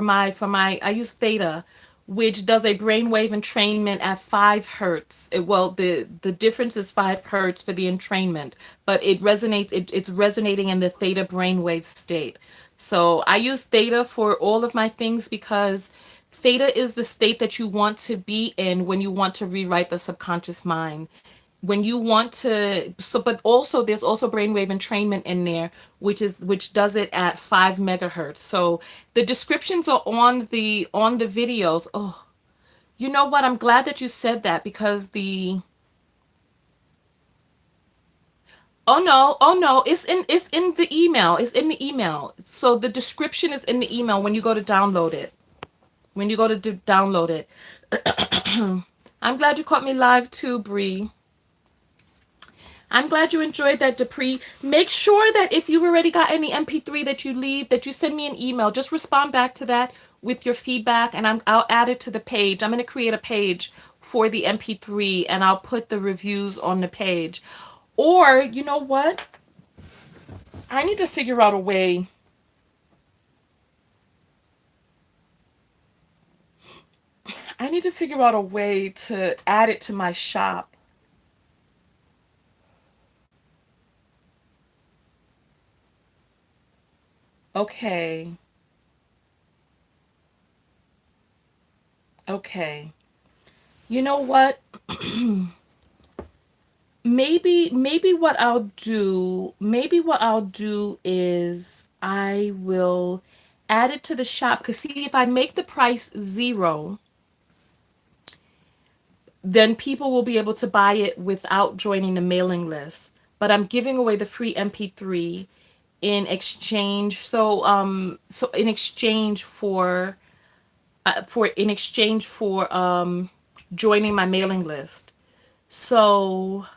Speaker 1: my I use Theta, which does a brainwave entrainment at 5 hertz. The difference is 5 hertz for the entrainment, but it's resonating in the Theta brainwave state. So I use Theta for all of my things because Theta is the state that you want to be in when you want to rewrite the subconscious mind, when you want to. So but also there's also brainwave entrainment in there, which does it at 5 megahertz. So the descriptions are on the videos. Oh, you know what, I'm glad that you said that because the oh no, it's in the email, so the description is in the email when you go to download it, download it. I'm glad you caught me live too, Bree. I'm glad you enjoyed that, Dupree. Make sure that if you've already got any MP3 that you leave, that you send me an email. Just respond back to that with your feedback, and I'll add it to the page. I'm going to create a page for the MP3, and I'll put the reviews on the page. Or, you know what? I need to figure out a way. I need to figure out a way to add it to my shop. Okay. Okay. You know what? Maybe what I'll do is I will add it to the shop, because see, if I make the price zero, then people will be able to buy it without joining the mailing list. But I'm giving away the free MP3 in exchange. So in exchange for joining my mailing list. So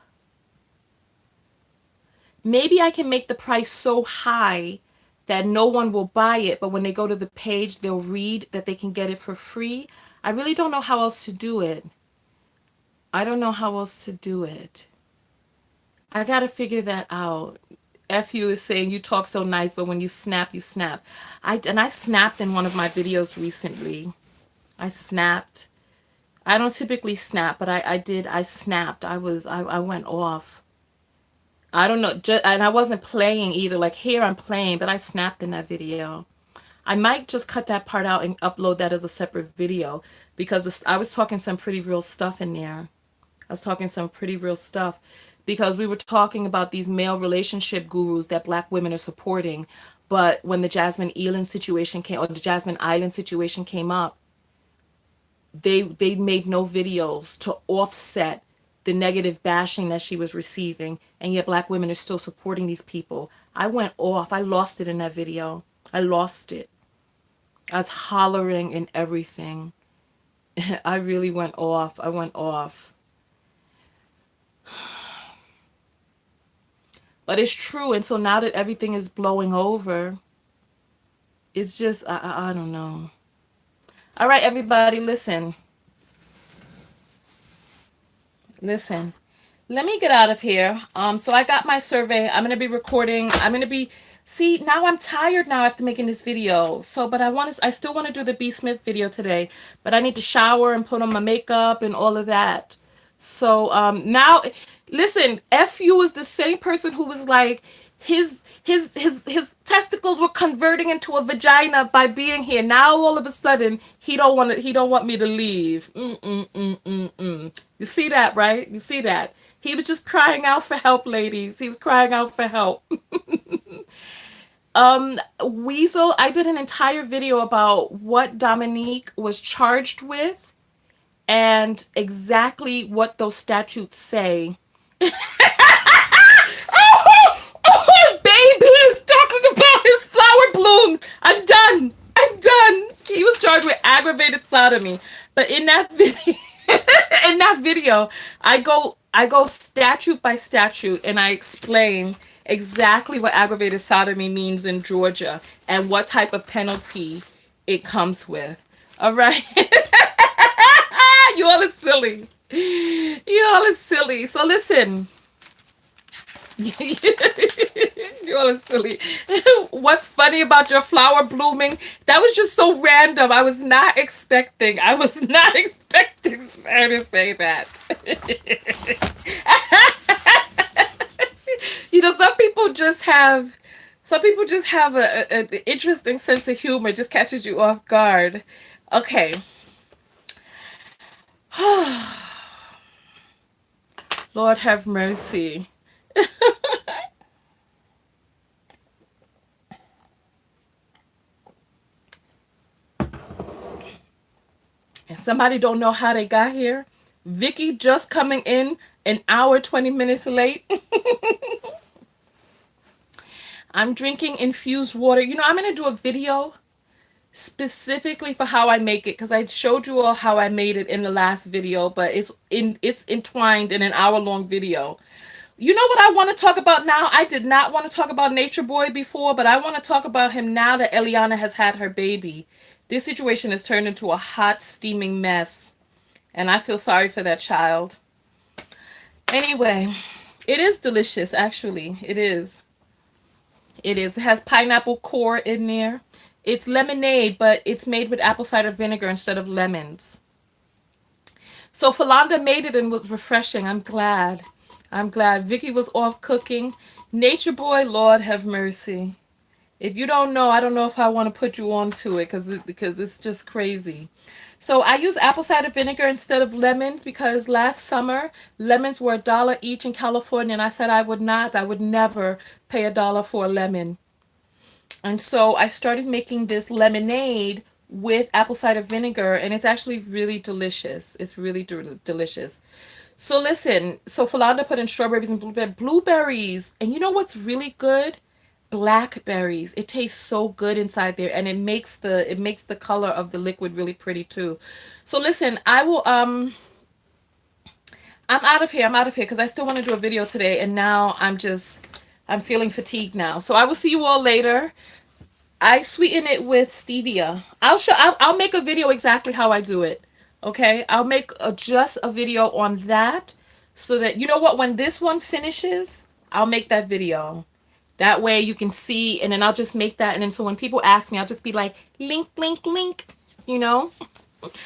Speaker 1: maybe I can make the price so high that no one will buy it, but when they go to the page, they'll read that they can get it for free. I really don't know how else to do it. I don't know how else to do it. I gotta figure that out. FU is saying you talk so nice, but when you snap, you snap. I snapped in one of my videos recently. I snapped. I don't typically snap, but I did. I snapped. I went off. I don't know, and I wasn't playing either. Like here, I'm playing, but I snapped in that video. I might just cut that part out and upload that as a separate video, because I was talking some pretty real stuff in there. I was talking some pretty real stuff because we were talking about these male relationship gurus that black women are supporting. But when the Jasmine Eiland situation came, or the Jasmine Island situation came up, they made no videos to offset the negative bashing that she was receiving, and yet black women are still supporting these people. I went off. I lost it in that video. I lost it. I was hollering and everything. I really went off. I went off. But it's true, and so now that everything is blowing over, it's just I don't know. All right, everybody, listen. Listen. Let me get out of here. So I got my survey. I'm gonna be recording. I'm gonna be see now. I'm tired now after making this video. So, but I still want to do the B Smith video today. But I need to shower and put on my makeup and all of that. So now, listen. FU is the same person who was like his testicles were converting into a vagina by being here. Now all of a sudden he don't want me to leave. You see that, right? You see that? He was just crying out for help, ladies. He was crying out for help. Weasel, I did an entire video about what Dominique was charged with and exactly what those statutes say. Baby is talking about his flower bloom. I'm done. I'm done. He was charged with aggravated sodomy. But in that video, in that video, I go statute by statute and I explain exactly what aggravated sodomy means in Georgia and what type of penalty it comes with. All right. You all are silly. You all are silly. So listen. You all are silly. What's funny about your flower blooming? That was just so random. I was not expecting her to say that. Some people just have an interesting sense of humor. Just catches you off guard. Okay. Lord have mercy. And somebody don't know how they got here. Vicky just coming in an hour 20 minutes late. I'm drinking infused water. You know, I'm going to do a video specifically for how I make it, because I showed you all how I made it in the last video, but it's entwined in an hour long video. You know what I want to talk about now? I did not want to talk about Nature Boy before, but I want to talk about him now that Eliana has had her baby. This situation has turned into a hot, steaming mess, and I feel sorry for that child. Anyway, it is delicious, actually. It is. It is. It has pineapple core in there. It's lemonade, but it's made with apple cider vinegar instead of lemons. So Falanda made it and was refreshing. I'm glad. I'm glad. Vicky was off cooking. Nature Boy, Lord have mercy. If you don't know, I don't know if I want to put you on to it because it's just crazy. So I use apple cider vinegar instead of lemons because last summer lemons were $1 each in California, and I said I would not, I would never pay $1 for a lemon. And so I started making this lemonade with apple cider vinegar, and it's actually really delicious. It's really delicious. So listen, so Falanda put in strawberries and blueberries. And you know what's really good? Blackberries. It tastes so good inside there, and it makes the color of the liquid really pretty too. So listen, I'm out of here. I'm out of here because I still want to do a video today, and now I'm feeling fatigued now. So I will see you all later. I sweeten it with stevia. I'll make a video exactly how I do it. Okay? I'll make just a video on that so that you know what, when this one finishes, I'll make that video. That way you can see, and then I'll just make that, and then so when people ask me, I'll just be like link link link, you know?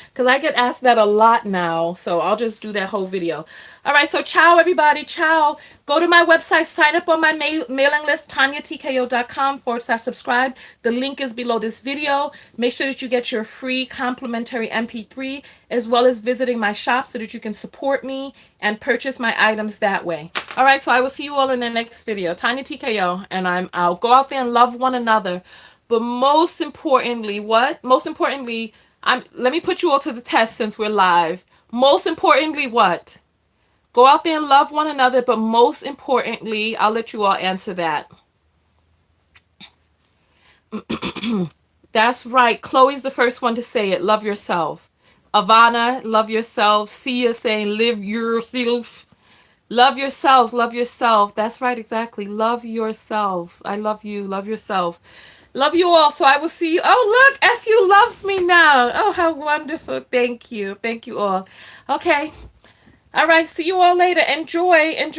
Speaker 1: Because I get asked that a lot now. So I'll just do that whole video. All right. So ciao, everybody. Ciao. Go to my website. Sign up on my mailing list, tonyatko.com/subscribe. The link is below this video. Make sure that you get your free complimentary MP3 as well as visiting my shop so that you can support me and purchase my items that way. All right. So I will see you all in the next video. Tonya TKO. And I'll go out there and love one another. But most importantly, what? Most importantly, let me put you all to the test since we're live. Most importantly, what? Go out there and love one another, but most importantly, I'll let you all answer that. That's right. Chloe's the first one to say it. Love yourself. Ivana, love yourself. Sia saying live yourself. Love yourself. Love yourself. That's right, exactly. Love yourself. I love you. Love yourself. Love you all. So I will see you. Oh, look. FU loves me now. Oh, how wonderful. Thank you. Thank you all. Okay. All right. See you all later. Enjoy. Enjoy.